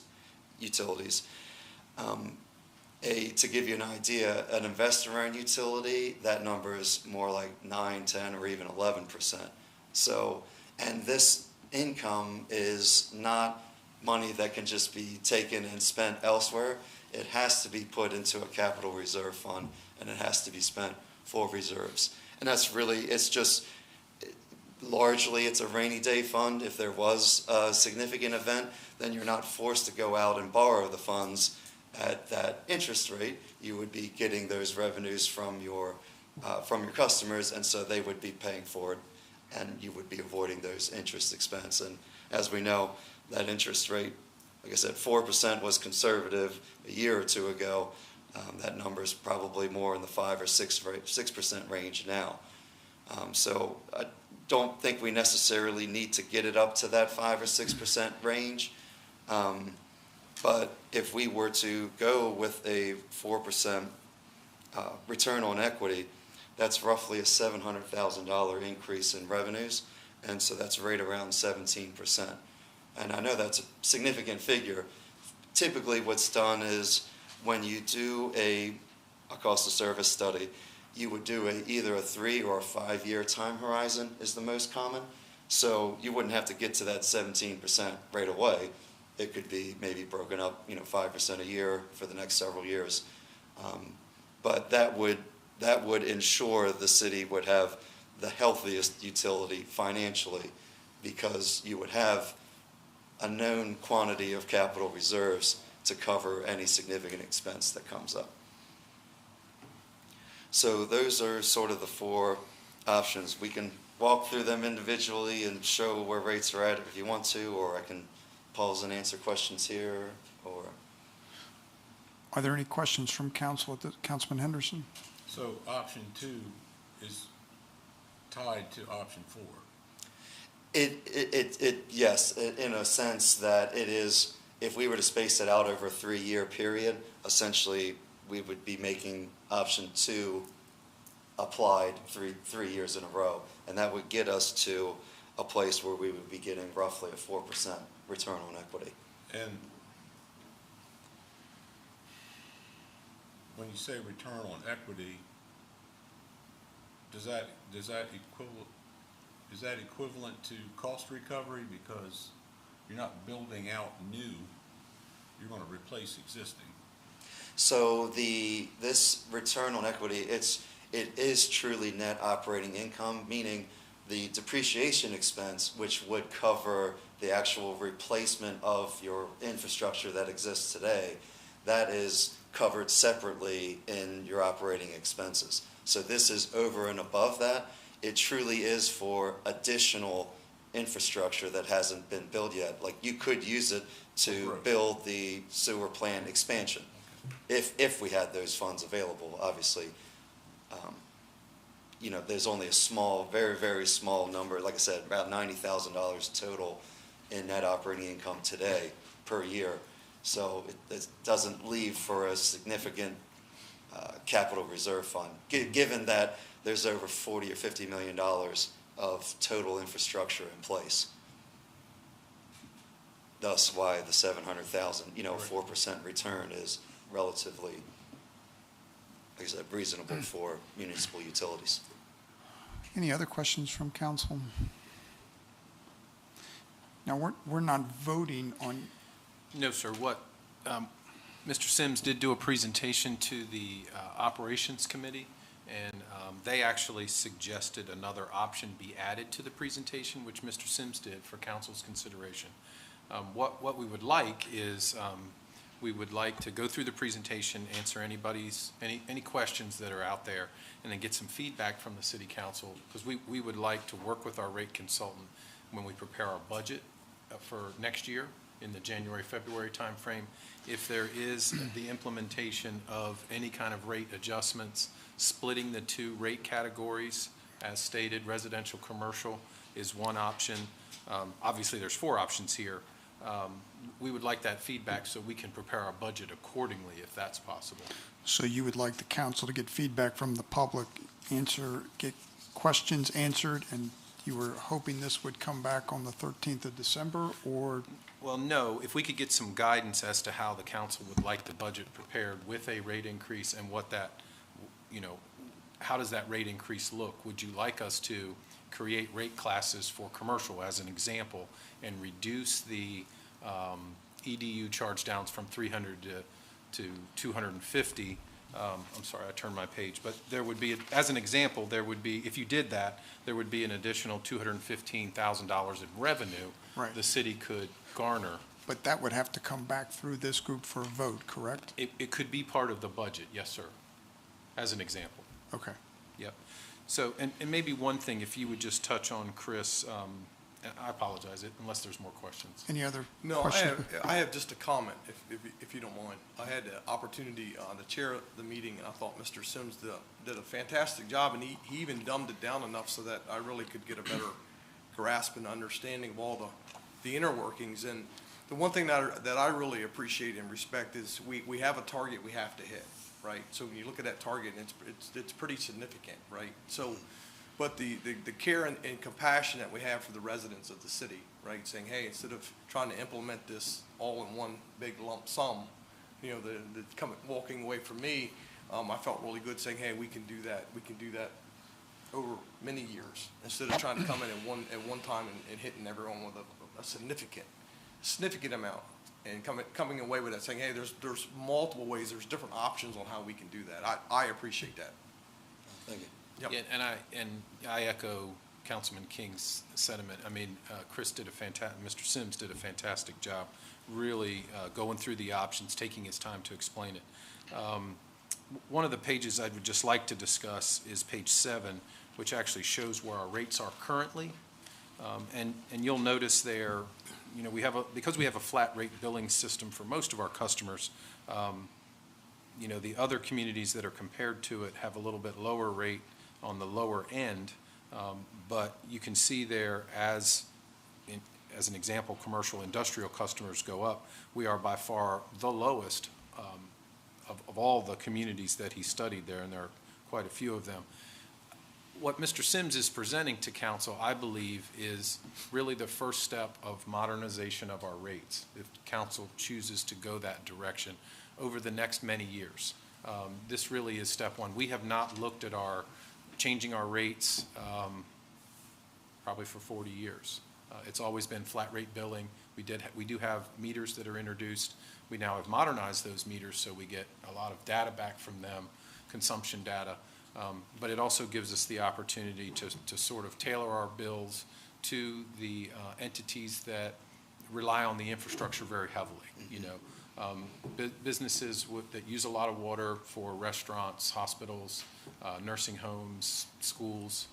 utilities. To give you an idea, an investor-owned utility, that number is more like 9, 10, or even 11%. So, and this income is not money that can just be taken and spent elsewhere. It has to be put into a capital reserve fund, and it has to be spent for reserves. And that's really, it's just, largely it's a rainy day fund. If there was a significant event, then you're not forced to go out and borrow the funds at that interest rate. You would be getting those revenues from your customers, and so they would be paying for it and you would be avoiding those interest expense. And as we know, that interest rate, like I said, 4% was conservative a year or two ago. That number is probably more in the 5 or 6% range now. So I don't think we necessarily need to get it up to that 5 or 6% range. But if we were to go with a 4% return on equity, that's roughly a $700,000 increase in revenues, and so that's right around 17%. And I know that's a significant figure. Typically what's done is when you do a cost of service study, you would do either a 3 or a 5 year time horizon is the most common. So you wouldn't have to get to that 17% right away. It could be maybe broken up, 5% a year for the next several years. But that would ensure the city would have the healthiest utility financially, because you would have a known quantity of capital reserves to cover any significant expense that comes up. So those are sort of the 4 options. We can walk through them individually and show where rates are at if you want to, or I can pause and answer questions here, or... Are there any questions from council, Councilman Henderson? So option 2 is tied to option 4. Yes, in a sense that it is, if we were to space it out over a 3-year period, essentially we would be making option 2 applied three years in a row. And that would get us to a place where we would be getting roughly a 4% return on equity. And when you say return on equity, is that equivalent to cost recovery? Because you're not building out new, you're going to replace existing. So this return on equity, it is truly net operating income, meaning the depreciation expense, which would cover the actual replacement of your infrastructure that exists today, that is covered separately in your operating expenses. So this is over and above that. It truly is for additional infrastructure that hasn't been built yet. Like, you could use it to build the sewer plant expansion if we had those funds available. Obviously, there's only a small, very, very small number, like I said, about $90,000 total in net operating income today per year. So it doesn't leave for a significant capital reserve fund, given that there's over $40 or $50 million of total infrastructure in place. Thus why the $700,000, 4% return is relatively, like I said, reasonable for municipal utilities. Any other questions from council? Now, we're not voting on... No, sir. Mr. Sims did do a presentation to the Operations Committee, and they actually suggested another option be added to the presentation, which Mr. Sims did for council's consideration. What we would like is we would like to go through the presentation, answer any questions that are out there, and then get some feedback from the city council, because we would like to work with our rate consultant when we prepare our budget for next year in the January-February timeframe. If there is the implementation of any kind of rate adjustments, splitting the 2 rate categories, as stated, residential, commercial is one option. Obviously, there's 4 options here. We would like that feedback so we can prepare our budget accordingly, if that's possible. So you would like the council to get feedback from the public, get questions answered, and you were hoping this would come back on the 13th of December, or? Well, no. If we could get some guidance as to how the council would like the budget prepared with a rate increase, and what that, how does that rate increase look? Would you like us to create rate classes for commercial, as an example, and reduce the EDU charge downs from 300 to 250? I'm sorry, I turned my page, but there would be, as an example, there would be, if you did that, there would be an additional $215,000 in revenue the city could garner. But that would have to come back through this group for a vote, correct? It could be part of the budget, yes, sir, as an example. Okay. Yep. So, and maybe one thing, if you would just touch on, Chris, I apologize, unless there's more questions. Any other No, questions? I have just a comment, if you don't mind. I had the opportunity to chair the meeting, and I thought Mr. Sims did a fantastic job, and he even dumbed it down enough so that I really could get a better grasp and understanding of all the inner workings. And the one thing that I really appreciate and respect is we have a target we have to hit, right? So when you look at that target, it's pretty significant, right? So, but the care and compassion that we have for the residents of the city, right? Saying, hey, instead of trying to implement this all in one big lump sum, you know, walking away from me, I felt really good saying, hey, we can do that. We can do that over many years instead of trying to come in at one time and hitting everyone with a significant amount and coming away with that saying, hey, there's multiple ways, there's different options on how we can do that. I appreciate that. Thank you. Yep. Yeah, and I echo Councilman King's sentiment. I mean, Mr. Sims did a fantastic job, really going through the options, taking his time to explain it. One of the pages I would just like to discuss is page 7, which actually shows where our rates are currently. And you'll notice there, you know, because we have a flat rate billing system for most of our customers, you know, the other communities that are compared to it have a little bit lower rate on the lower end, but you can see there as an example, commercial industrial customers go up, we are by far the lowest of all the communities that he studied there, and there are quite a few of them. What Mr. Sims is presenting to council, I believe, is really the first step of modernization of our rates, if council chooses to go that direction over the next many years. This really is step one. We have not looked at changing our rates probably for 40 years. It's always been flat rate billing. We do have meters that are introduced. We now have modernized those meters, so we get a lot of data back from them, consumption data. But it also gives us the opportunity to sort of tailor our bills to the entities that rely on the infrastructure very heavily. You know, businesses that use a lot of water for restaurants, hospitals, nursing homes, schools.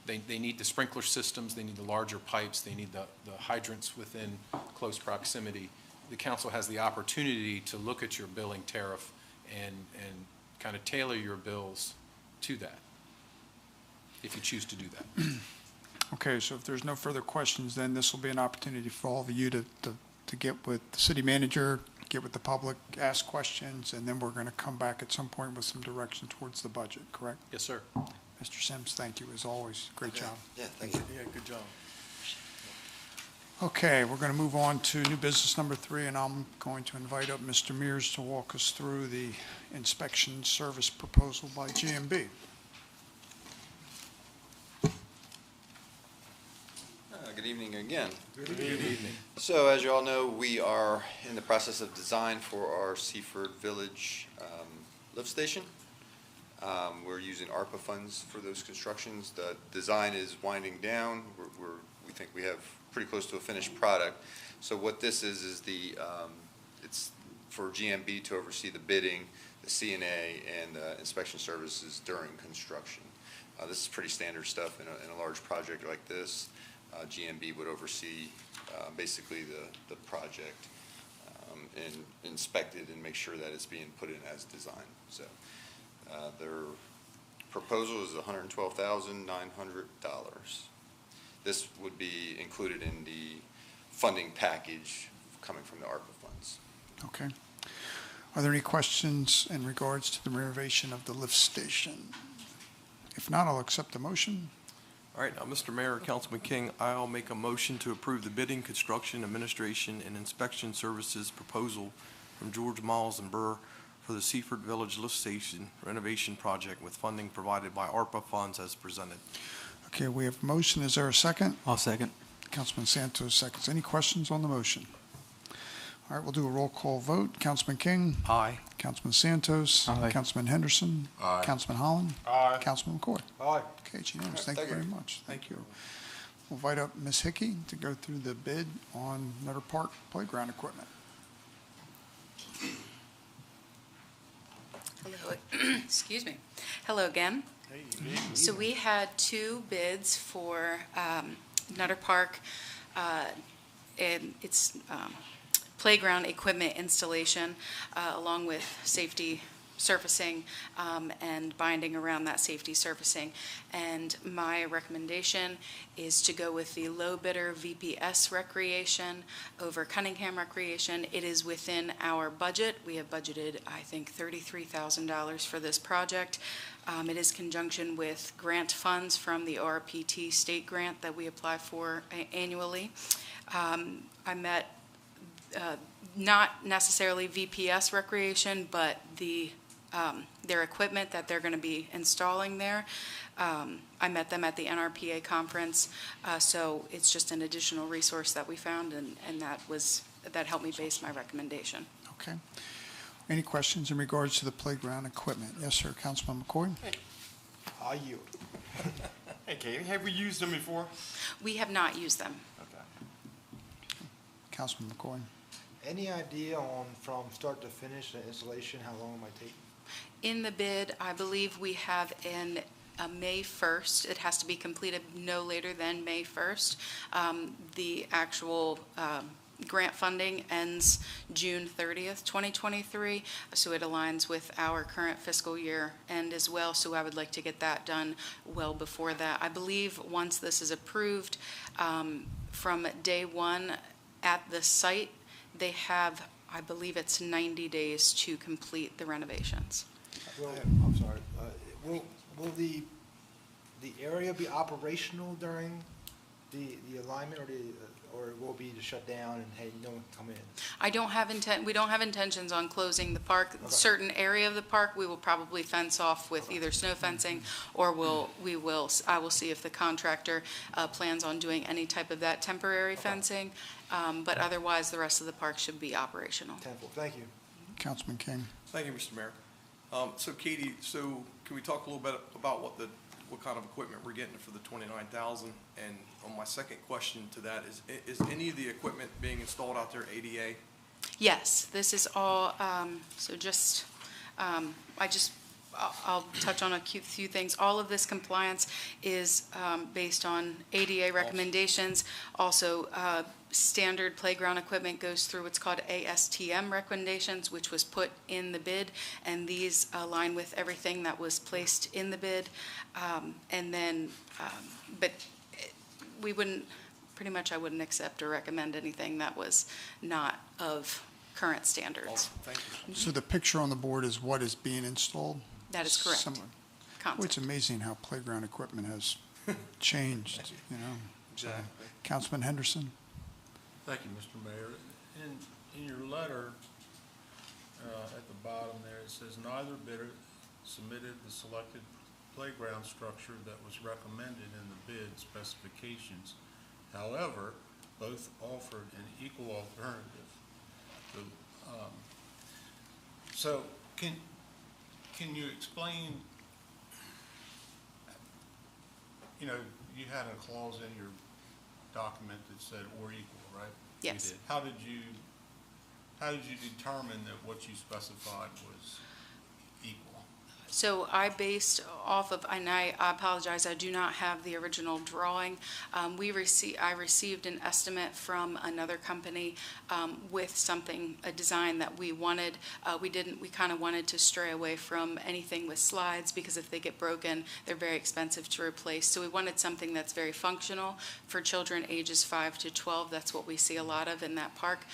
They need the sprinkler systems, they need the larger pipes, they need the hydrants within close proximity. The council has the opportunity to look at your billing tariff and kind of tailor your bills to that, if you choose to do that. Okay, so if there's no further questions, then this will be an opportunity for all of you to get with the city manager, get with the public, ask questions, and then we're going to come back at some point with some direction towards the budget, correct? Yes, sir. Mr. Sims, thank you as always. Great job. Yeah, thank you. Yeah, good job. Okay, we're going to move on to new business number 3, and I'm going to invite up Mr. Mears to walk us through the inspection service proposal by GMB. Good evening again. Good evening. So as you all know, we are in the process of design for our Seaford Village lift station. We're using ARPA funds for those constructions. The design is winding down. We think we have pretty close to a finished product. So what this is it's for GMB to oversee the bidding, the CNA, and inspection services during construction. This is pretty standard stuff in a large project like this. GMB would oversee basically the project and inspect it and make sure that it's being put in as designed. So their proposal is $112,900. This would be included in the funding package coming from the ARPA funds. Okay. Are there any questions in regards to the renovation of the lift station? If not, I'll accept the motion. All right, now, Mr. Mayor, Councilman King, I'll make a motion to approve the bidding, construction, administration, and inspection services proposal from George Miles and Burr for the Seaford Village Lift Station renovation project with funding provided by ARPA funds as presented. Okay, we have a motion. Is there a second? I'll second. Councilman Santos seconds. Any questions on the motion? All right, we'll do a roll call vote. Councilman King? Aye. Councilman Santos? Aye. Councilman Henderson? Aye. Councilman Holland? Aye. Councilman McCoy? Aye. Okay, it's unanimous. Thank you very much. Thank you. We'll invite up Ms. Hickey to go through the bid on Nutter Park playground equipment. Hello, excuse me. Hello again. So we had 2 bids for Nutter Park, and its playground equipment installation, along with safety surfacing and binding around that safety surfacing. And my recommendation is to go with the low bidder VPS Recreation over Cunningham Recreation. It is within our budget. We have budgeted, I think, $33,000 for this project. It is conjunction with grant funds from the RPT state grant that we apply for annually. I met not necessarily VPS Recreation, but their equipment that they're going to be installing there. I met them at the NRPA conference, so it's just an additional resource that we found, and that helped me base my recommendation. Okay. Any questions in regards to the playground equipment? Yes, sir, Councilman McCoy? Are you? Hey, Katie, have we used them before? We have not used them. Okay. Councilman McCoy? Any idea on, from start to finish, the installation, how long it might take? In the bid, I believe we have May 1st. It has to be completed no later than May 1st. The actual grant funding ends June 30th, 2023, so it aligns with our current fiscal year end as well, so I would like to get that done well before that. I believe once this is approved, from day one at the site, they have, I believe it's 90 days to complete the renovations. Well, I'm sorry, will the area be operational during the alignment, or will it be to shut down and, hey, no one can come in? We don't have intentions on closing the park. Okay. Certain area of the park, we will probably fence off with either snow fencing, or I will see if the contractor plans on doing any type of that temporary fencing. But otherwise, the rest of the park should be operational. Tenfold. Thank you. Councilman King? Thank you, Mr. Mayor. So Katie, can we talk a little bit about what kind of equipment we're getting for the $29,000? And on my second question to that is any of the equipment being installed out there ADA? Yes, this is all, so just, I'll touch on a few things. All of this compliance is based on ADA recommendations. Also, standard playground equipment goes through what's called ASTM recommendations, which was put in the bid, and these align with everything that was placed in the bid. But we wouldn't, pretty much I wouldn't accept or recommend anything that was not of current standards. Awesome. Thank you. So the picture on the board is what is being installed? That is correct. Similar. Well, Concept. it's amazing how playground equipment has changed, you know? Exactly. Councilman Henderson? Thank you, Mr. Mayor. In your letter, at the bottom there, it says neither bidder submitted the selected playground structure that was recommended in the bid specifications. However, both offered an equal alternative. So can you explain, you know, you had a clause in your document that said or equal, right? Yes. You did. How did you determine that what you specified was equal? So I based off of, and I apologize, I do not have the original drawing. I received an estimate from another company with a design that we wanted. We kind of wanted to stray away from anything with slides, because if they get broken, they're very expensive to replace. So we wanted something that's very functional for children ages 5 to 12. That's what we see a lot of in that park.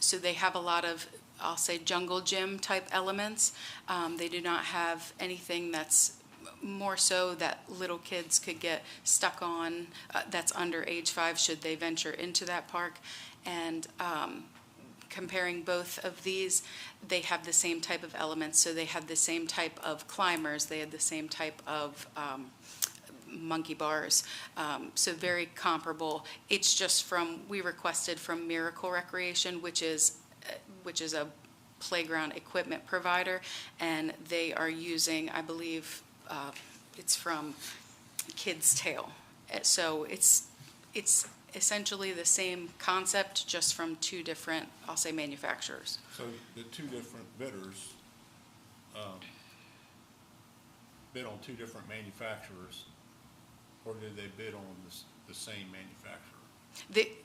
So they have a lot of, I'll say, jungle gym type elements. They do not have anything that's more so that little kids could get stuck on, that's under age 5 should they venture into that park. And comparing both of these, they have the same type of elements. So they had the same type of climbers. They had the same type of monkey bars, so very comparable. It's just we requested from Miracle Recreation, which is a playground equipment provider, and they are using, I believe, it's from Kid's Tale. So it's essentially the same concept, just from 2 different, I'll say, manufacturers. So the 2 different bidders bid on two different manufacturers, or did they bid on the same manufacturer?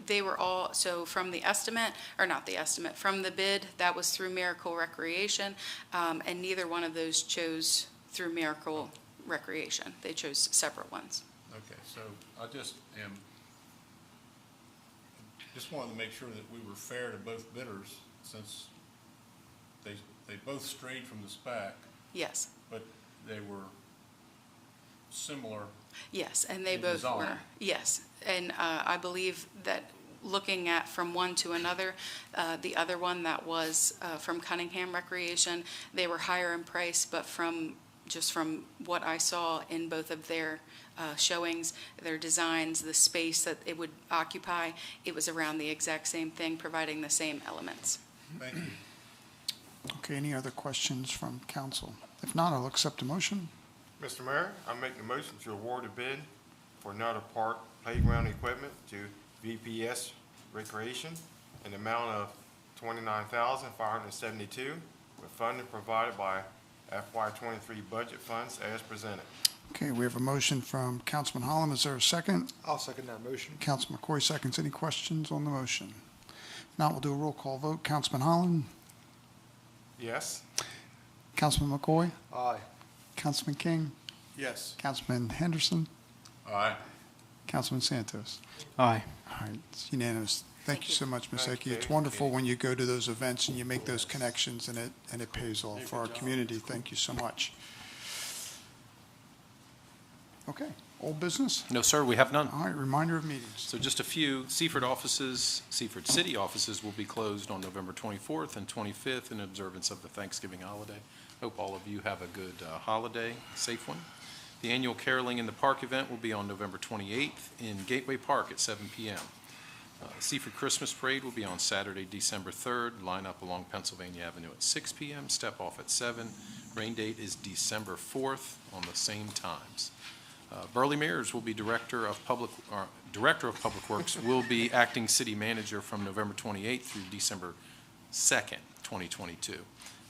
They were all, so from the estimate, or not the estimate, from the bid, that was through Miracle Recreation, and neither one of those chose through Miracle Recreation. They chose separate ones. Okay, so I just wanted to make sure that we were fair to both bidders, since they both strayed from the spec, Yes, but they were similar. yes, and they In both design. were, yes. And I believe that looking at from one to another, the other one that was from Cunningham Recreation, they were higher in price, but from what I saw in both of their showings, their designs, the space that it would occupy, it was around the exact same thing, providing the same elements. Thank you. Okay, any other questions from council? If not, I'll accept a motion. Mr. Mayor, I make the motion to award a bid for another park playground equipment to VPS Recreation in the amount of $29,572, with funding provided by FY23 budget funds as presented. Okay, we have a motion from Councilman Holland. Is there a second? I'll second that motion. Councilman McCoy seconds. Any questions on the motion? If not, we'll do a roll call vote. Councilman Holland? Yes? Councilman McCoy? Aye. Councilman King? Yes. Councilman Henderson? Aye. Councilman Santos? Aye. All right, it's unanimous. Thank you so much, Ms. Thank Eki. you. It's wonderful when you go to those events and you make those connections and it pays off for our community. Thank you so much. Okay, old business? No, sir, we have none. All right, reminder of meetings. So just a few, Seaford city offices will be closed on November 24th and 25th in observance of the Thanksgiving holiday. Hope all of you have a good holiday, safe one. The annual Caroling in the Park event will be on November 28th in Gateway Park at 7 p.m. Seaford Christmas Parade will be on Saturday, December 3rd. Line up along Pennsylvania Avenue at 6 p.m., step off at 7. Rain date is December 4th on the same times. Burley Mears will be Director of Public Works, will be acting city manager from November 28th through December 2nd, 2022.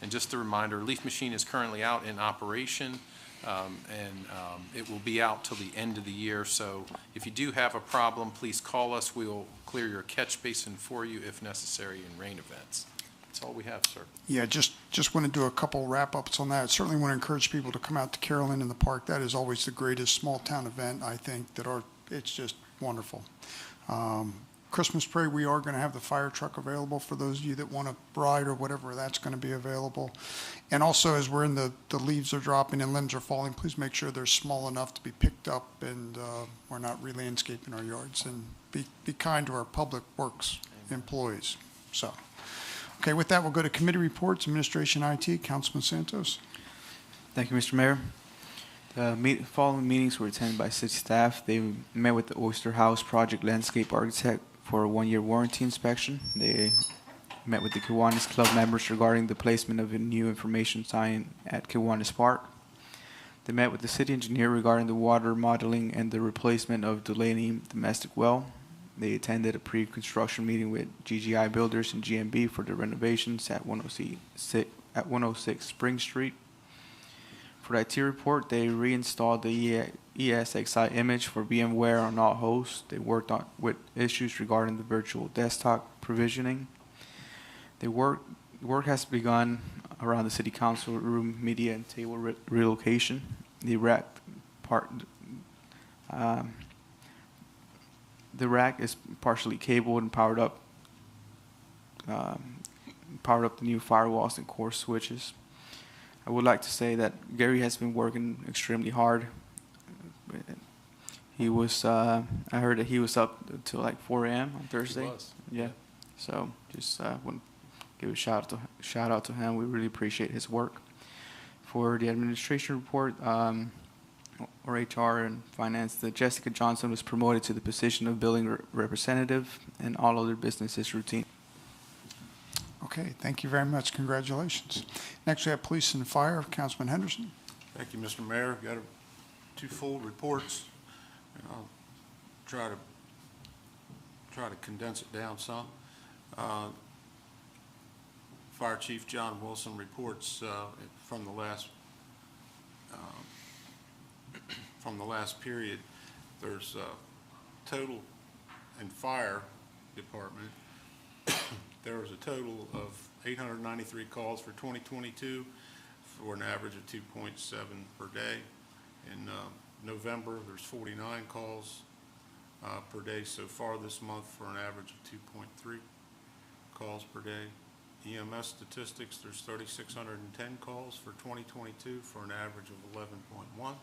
And just a reminder, Leaf Machine is currently out in operation, and it will be out till the end of the year. So if you do have a problem, please call us. We will clear your catch basin for you if necessary in rain events. That's all we have, sir. Yeah, just want to do a couple wrap-ups on that. Certainly want to encourage people to come out to Carolyn in the Park. That is always the greatest small-town event, I think, it's just wonderful. Christmas parade, we are going to have the fire truck available for those of you that want to ride or whatever, that's going to be available. And also, as we're in the leaves are dropping and limbs are falling, please make sure they're small enough to be picked up and we're not re-landscaping our yards. And be kind to our public works employees. So, okay, with that, we'll go to committee reports, administration, IT, Councilman Santos. Thank you, Mr. Mayor. The following meetings were attended by city staff. They met with the Oyster House project landscape architect for a one-year warranty inspection. They met with the Kiwanis Club members regarding the placement of a new information sign at Kiwanis Park. They met with the city engineer regarding the water modeling and the replacement of Delaney domestic well. They attended a pre-construction meeting with GGI Builders and GMB for the renovations at 106 Spring Street. For the IT report, they reinstalled the ESXi image for VMware on all hosts. They worked with issues regarding the virtual desktop provisioning. The work has begun around the city council room, media, and table relocation. The rack is partially cabled and powered up the new firewalls and core switches. I would like to say that Gary has been working extremely hard. He was, I heard that he was up until like 4 a.m. on Thursday. He was. Yeah. So just want to give a shout out to him. We really appreciate his work. For the administration report, or HR and finance, that Jessica Johnson was promoted to the position of billing representative, and all other business is routine. Okay, thank you very much. Congratulations. Next, we have police and fire. Councilman Henderson. Thank you, Mr. Mayor. Got two full reports, and I'll try to condense it down some. Fire Chief John Wilson reports from the last from the last period, there's total in fire department, there was a total of 893 calls for 2022 for an average of 2.7 per day. In November, there's 49 calls per day so far this month for an average of 2.3 calls per day. EMS statistics, there's 3,610 calls for 2022 for an average of 11.1.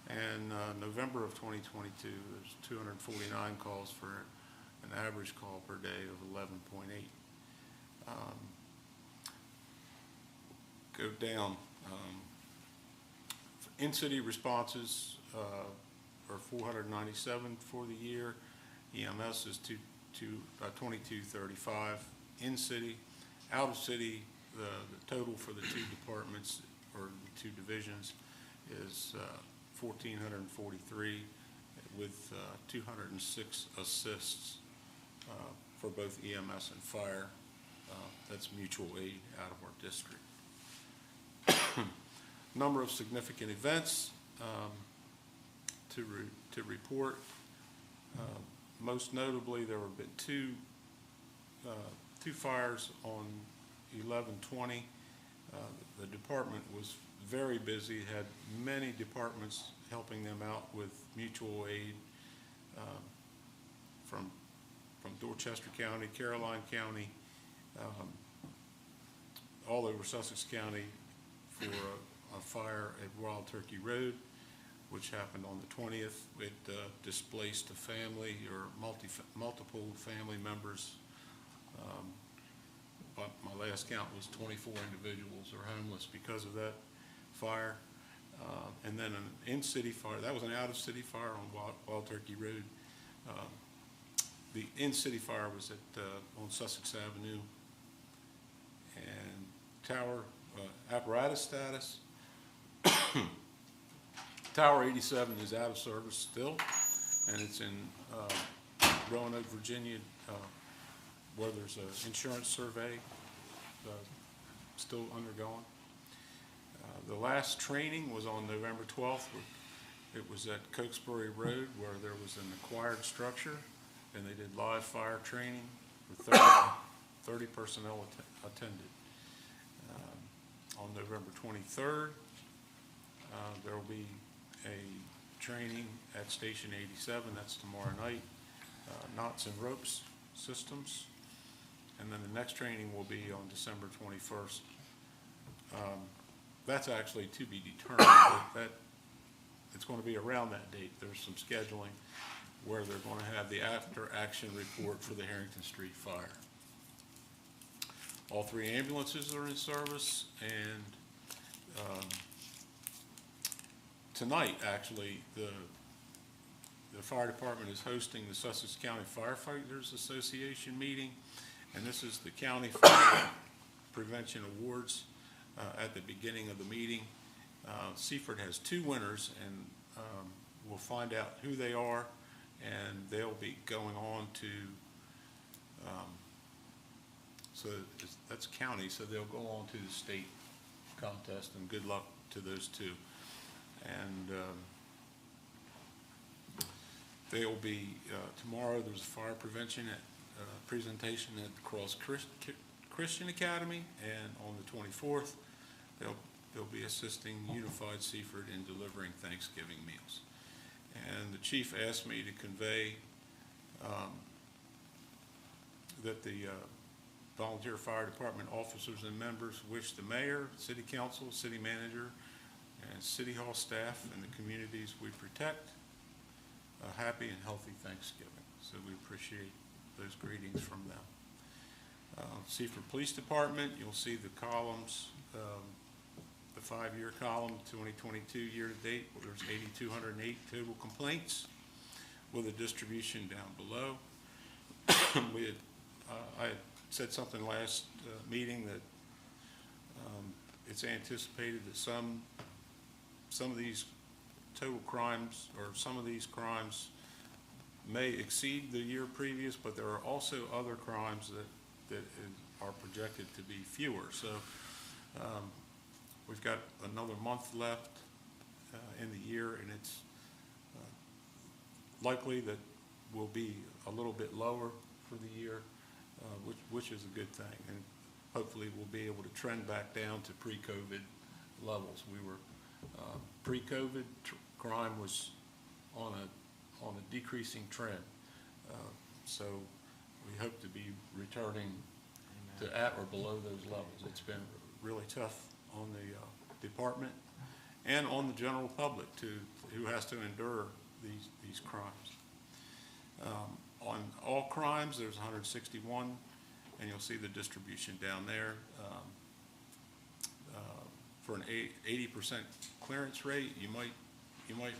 And November of 2022, there's 249 calls for an average call per day of 11.8. Go down. In-city responses are 497 for the year. EMS is 2235 in-city. Out-of-city, the total for the two departments or the two divisions is 1,443 with 206 assists for both EMS and fire. That's mutual aid out of our district. Number of significant events to report. Most notably, there have been two fires on 11/20. The department was very busy, had many departments helping them out with mutual aid from Dorchester County, Caroline County, all over Sussex County for a fire at Wild Turkey Road, which happened on the 20th. It displaced a family or multiple family members. But my last count was 24 individuals are homeless because of that fire. And then an in-city fire, that was an out-of-city fire on Wild Turkey Road. The in-city fire was at on Sussex Avenue. And tower apparatus status. Tower 87 is out of service still, and it's in Roanoke, Virginia, where there's an insurance survey still undergoing. The last training was on November 12th. It was at Cokesbury Road, where there was an acquired structure, and they did live fire training with 30 personnel attended. On November 23rd, there will be a training at Station 87, that's tomorrow night, knots and ropes systems. And then the next training will be on December 21st. That's actually to be determined, but it's going to be around that date. There's some scheduling where they're going to have the after-action report for the Harrington Street fire. All three ambulances are in service, and tonight, actually, the fire department is hosting the Sussex County Firefighters Association meeting, and this is the County Fire Prevention Awards at the beginning of the meeting. Seaford has two winners, and we'll find out who they are, and they'll be going on to so that's county, so they'll go on to the state contest, and good luck to those two. And they'll be, tomorrow there's a fire prevention presentation at the Cross Christian Academy, and on the 24th, they'll be assisting Unified Seaford in delivering Thanksgiving meals. And the chief asked me to convey that the volunteer fire department officers and members wish the mayor, city council, city manager, and city hall staff and the communities we protect a happy and healthy Thanksgiving. So we appreciate those greetings from them. Seaford Police Department, you'll see the columns, the 5-year column, 2022 year-to-date, where there's 8,208 total complaints, with a distribution down below. I had said something last meeting that it's anticipated that some of these total crimes, or some of these crimes may exceed the year previous, but there are also other crimes that are projected to be fewer. So we've got another month left in the year, and it's likely that will be a little bit lower for the year, which is a good thing. And hopefully we'll be able to trend back down to pre-COVID levels. We were, pre-COVID, crime was on a decreasing trend. So we hope to be returning to at or below those levels. It's been really tough on the department and on the general public who has to endure these crimes. On all crimes, there's 161, and you'll see the distribution down there. For an 80% clearance rate, you might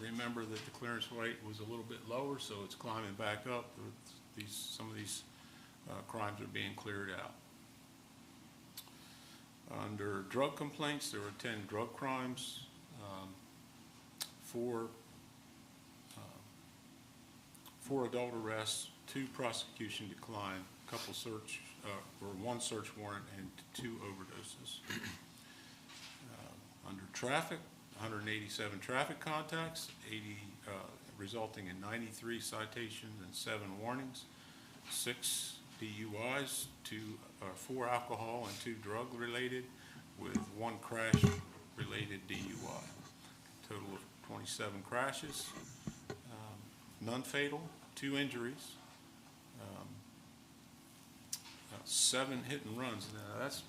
remember that the clearance rate was a little bit lower, so it's climbing back up. Some of these crimes are being cleared out. Under drug complaints, there were 10 drug crimes, 4 adult arrests, 2 prosecution decline, a couple search, or 1 search warrant, and 2 overdoses. Under traffic, 187 traffic contacts, resulting in 93 citations and 7 warnings, 6 DUIs, 4 alcohol and 2 drug related, with 1 crash related DUI. Total of 27 crashes, none fatal, 2 injuries, 7 hit and runs. Now that's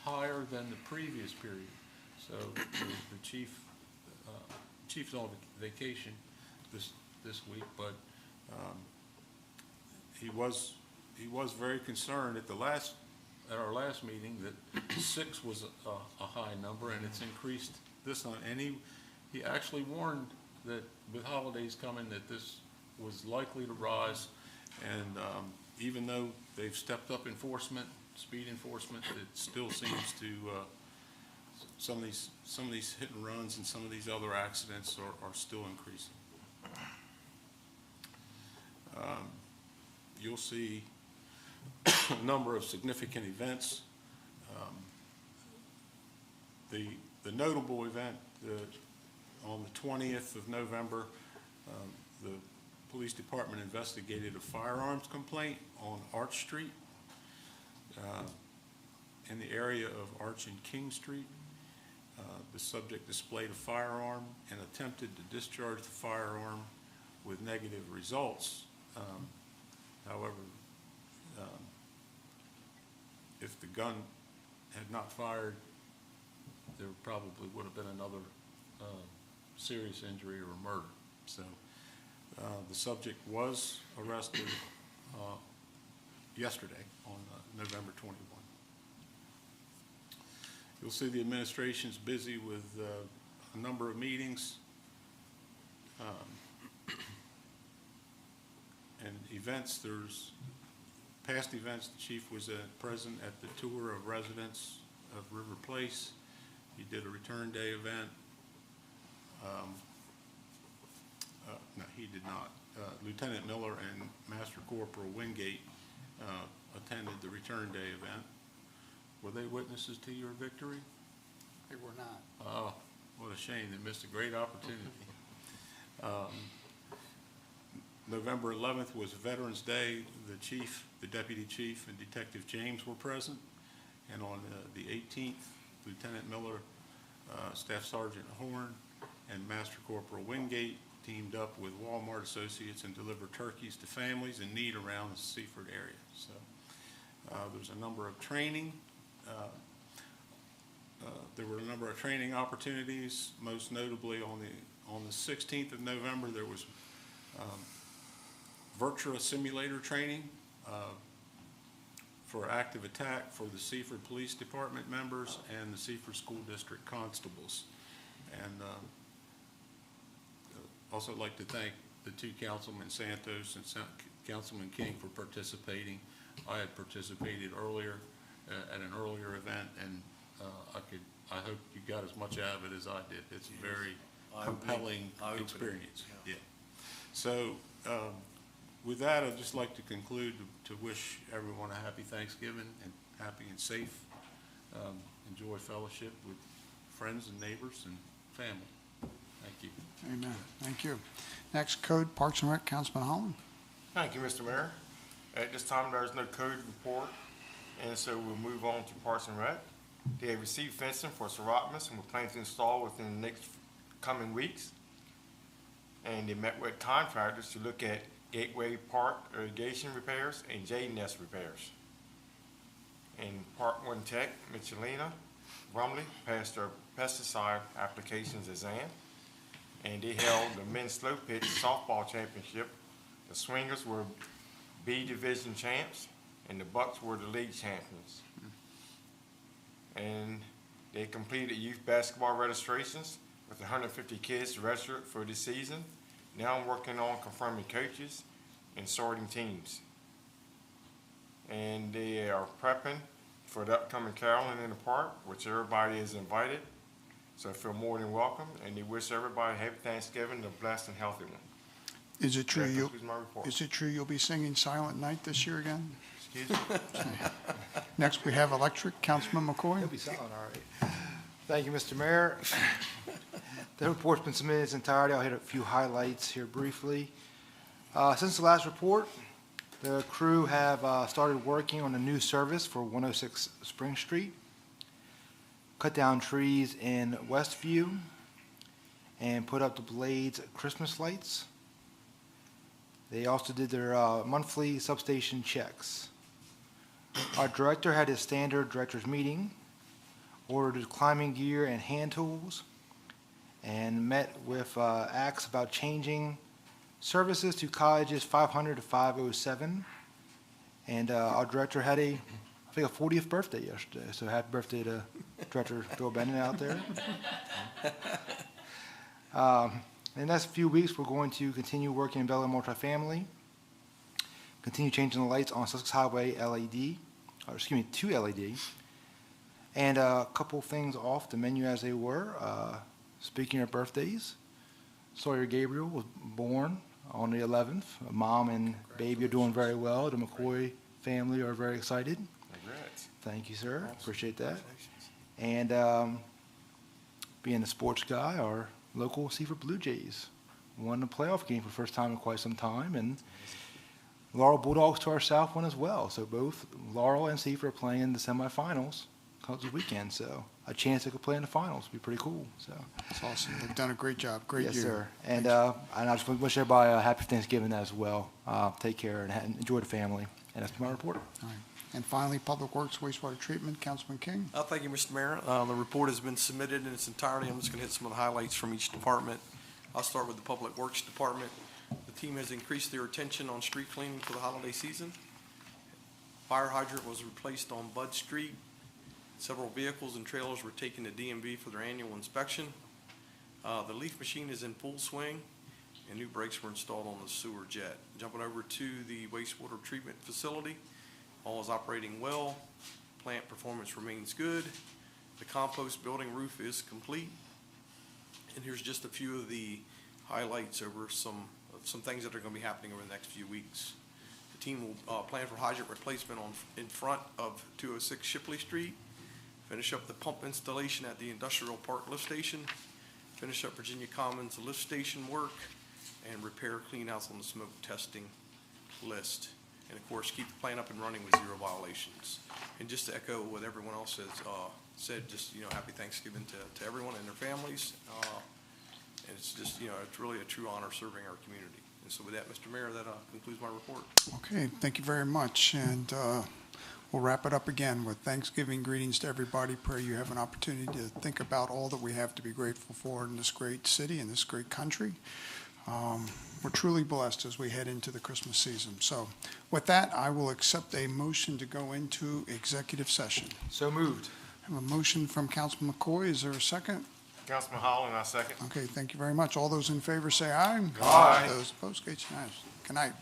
higher than the previous period. So the chief's on vacation this week, but he was very concerned at our last meeting that 6 was a high number, and it's increased this time. And he actually warned that with holidays coming that this was likely to rise, and even though they've stepped up speed enforcement, it still seems to some of these hit and runs and some of these other accidents are still increasing. You'll see a number of significant events. The notable event on the 20th of November, the police department investigated a firearms complaint on Arch Street in the area of Arch and King Street. The subject displayed a firearm and attempted to discharge the firearm with negative results. However, if the gun had not fired, there probably would have been another serious injury or murder. So the subject was arrested yesterday on November 21. You'll see the administration's busy with a number of meetings and events. There's past events. The chief was present at the tour of residents of River Place. He did a return day event. No, he did not. Lieutenant Miller and Master Corporal Wingate attended the return day event. Were they witnesses to your victory? They were not. Oh, what a shame. They missed a great opportunity. November 11th was Veterans Day. The chief, the deputy chief, and Detective James were present. And on the 18th, Lieutenant Miller, Staff Sergeant Horn, and Master Corporal Wingate teamed up with Walmart Associates and delivered turkeys to families in need around the Seaford area. So there's a number of training. There were a number of training opportunities. Most notably, on the 16th of November, there was Virtua simulator training for active attack for the Seaford Police Department members and the Seaford School District constables. And also like to thank the 2 Councilmen Santos and Councilman King for participating. I had participated earlier at an earlier event, and I hope you got as much out of it as I did. It's a very compelling experience. Yeah. So with that, I'd just like to conclude to wish everyone a happy Thanksgiving and happy and safe. Enjoy fellowship with friends and neighbors and family. Thank you. you. Amen. Thank you. Next, Code, Parks and Rec, Councilman Holland. Thank you, Mr. Mayor. At this time, there is no code report, and so we'll move on to Parks and Rec. They have received fencing for Serotomus and will plan to install within the next coming weeks. And they met with contractors to look at Gateway Park irrigation repairs and J-Nest repairs. And Park One Tech, Michelina, Brumley passed their pesticide applications exam, and they held the men's slow pitch softball championship. The Swingers were B Division champs, and the Bucks were the league champions. And they completed youth basketball registrations with 150 kids registered for the season. Now I'm working on confirming coaches and sorting teams. And they are prepping for the upcoming caroling in the park, which everybody is invited. So I feel more than welcome, and they wish everybody a happy Thanksgiving, a blessed and healthy one. Is it true That you'll, concludes my report. is it true you'll be singing Silent Night this year again? Excuse me? Next, we have Electric, Councilman McCoy. He'll be silent, all right. Thank you, Mr. Mayor. The report's been submitted in its entirety. I'll hit a few highlights here briefly. Since the last report, the crew have started working on a new service for 106 Spring Street, cut down trees in Westview, and put up the Blades Christmas lights. They also did their monthly substation checks. Our director had his standard director's meeting, ordered climbing gear and hand tools, and met with ACTS about changing services to colleges 500 to 507. And our director had a 40th birthday yesterday, so happy birthday to Director Bill Bennett out there. In the next few weeks, we're going to continue working in Bel Air multifamily, continue changing the lights on Sussex Highway to LED, and a couple things off the menu as they were. Speaking of birthdays, Sawyer Gabriel was born on the 11th. Mom and baby are doing very well. The McCoy family are very excited. Congrats. Thank you, sir. Appreciate that. And being a sports guy, our local Seaford Blue Jays won the playoff game for the first time in quite some time, and Laurel Bulldogs to our south won as well. So both Laurel and Seaford are playing in the semifinals this weekend. So a chance they could play in the finals would be pretty cool. So That's awesome. They've done a great job. Great yes, year. sir. And I just want to wish everybody a happy Thanksgiving as well. Take care and enjoy the family. And that's my report. All right. And finally, Public Works Wastewater Treatment, Councilman King. Thank you, Mr. Mayor. The report has been submitted in its entirety. I'm just going to hit some of the highlights from each department. I'll start with the Public Works Department. The team has increased their attention on street cleaning for the holiday season. Fire hydrant was replaced on Bud Street. Several vehicles and trailers were taken to DMV for their annual inspection. The leaf machine is in full swing, and new brakes were installed on the sewer jet. Jumping over to the wastewater treatment facility, all is operating well. Plant performance remains good. The compost building roof is complete. And here's just a few of the highlights over some things that are going to be happening over the next few weeks. The team will plan for hydrant replacement in front of 206 Shipley Street, finish up the pump installation at the Industrial Park lift station, finish up Virginia Commons lift station work, and repair cleanouts on the smoke testing list. And of course, keep the plant up and running with 0 violations. And just to echo what everyone else has said, just, happy Thanksgiving to everyone and their families. And it's just, it's really a true honor serving our community. And so with that, Mr. Mayor, that concludes my report. Okay, thank you very much. And we'll wrap it up again with Thanksgiving greetings to everybody. Pray you have an opportunity to think about all that we have to be grateful for in this great city and this great country. We're truly blessed as we head into the Christmas season. So with that, I will accept a motion to go into executive session. So moved. I have a motion from Councilman McCoy. Is there a second? Councilman Holland, I second. Okay, thank you very much. All those in favor say aye. Aye. Those opposed, case unanimous. Good night.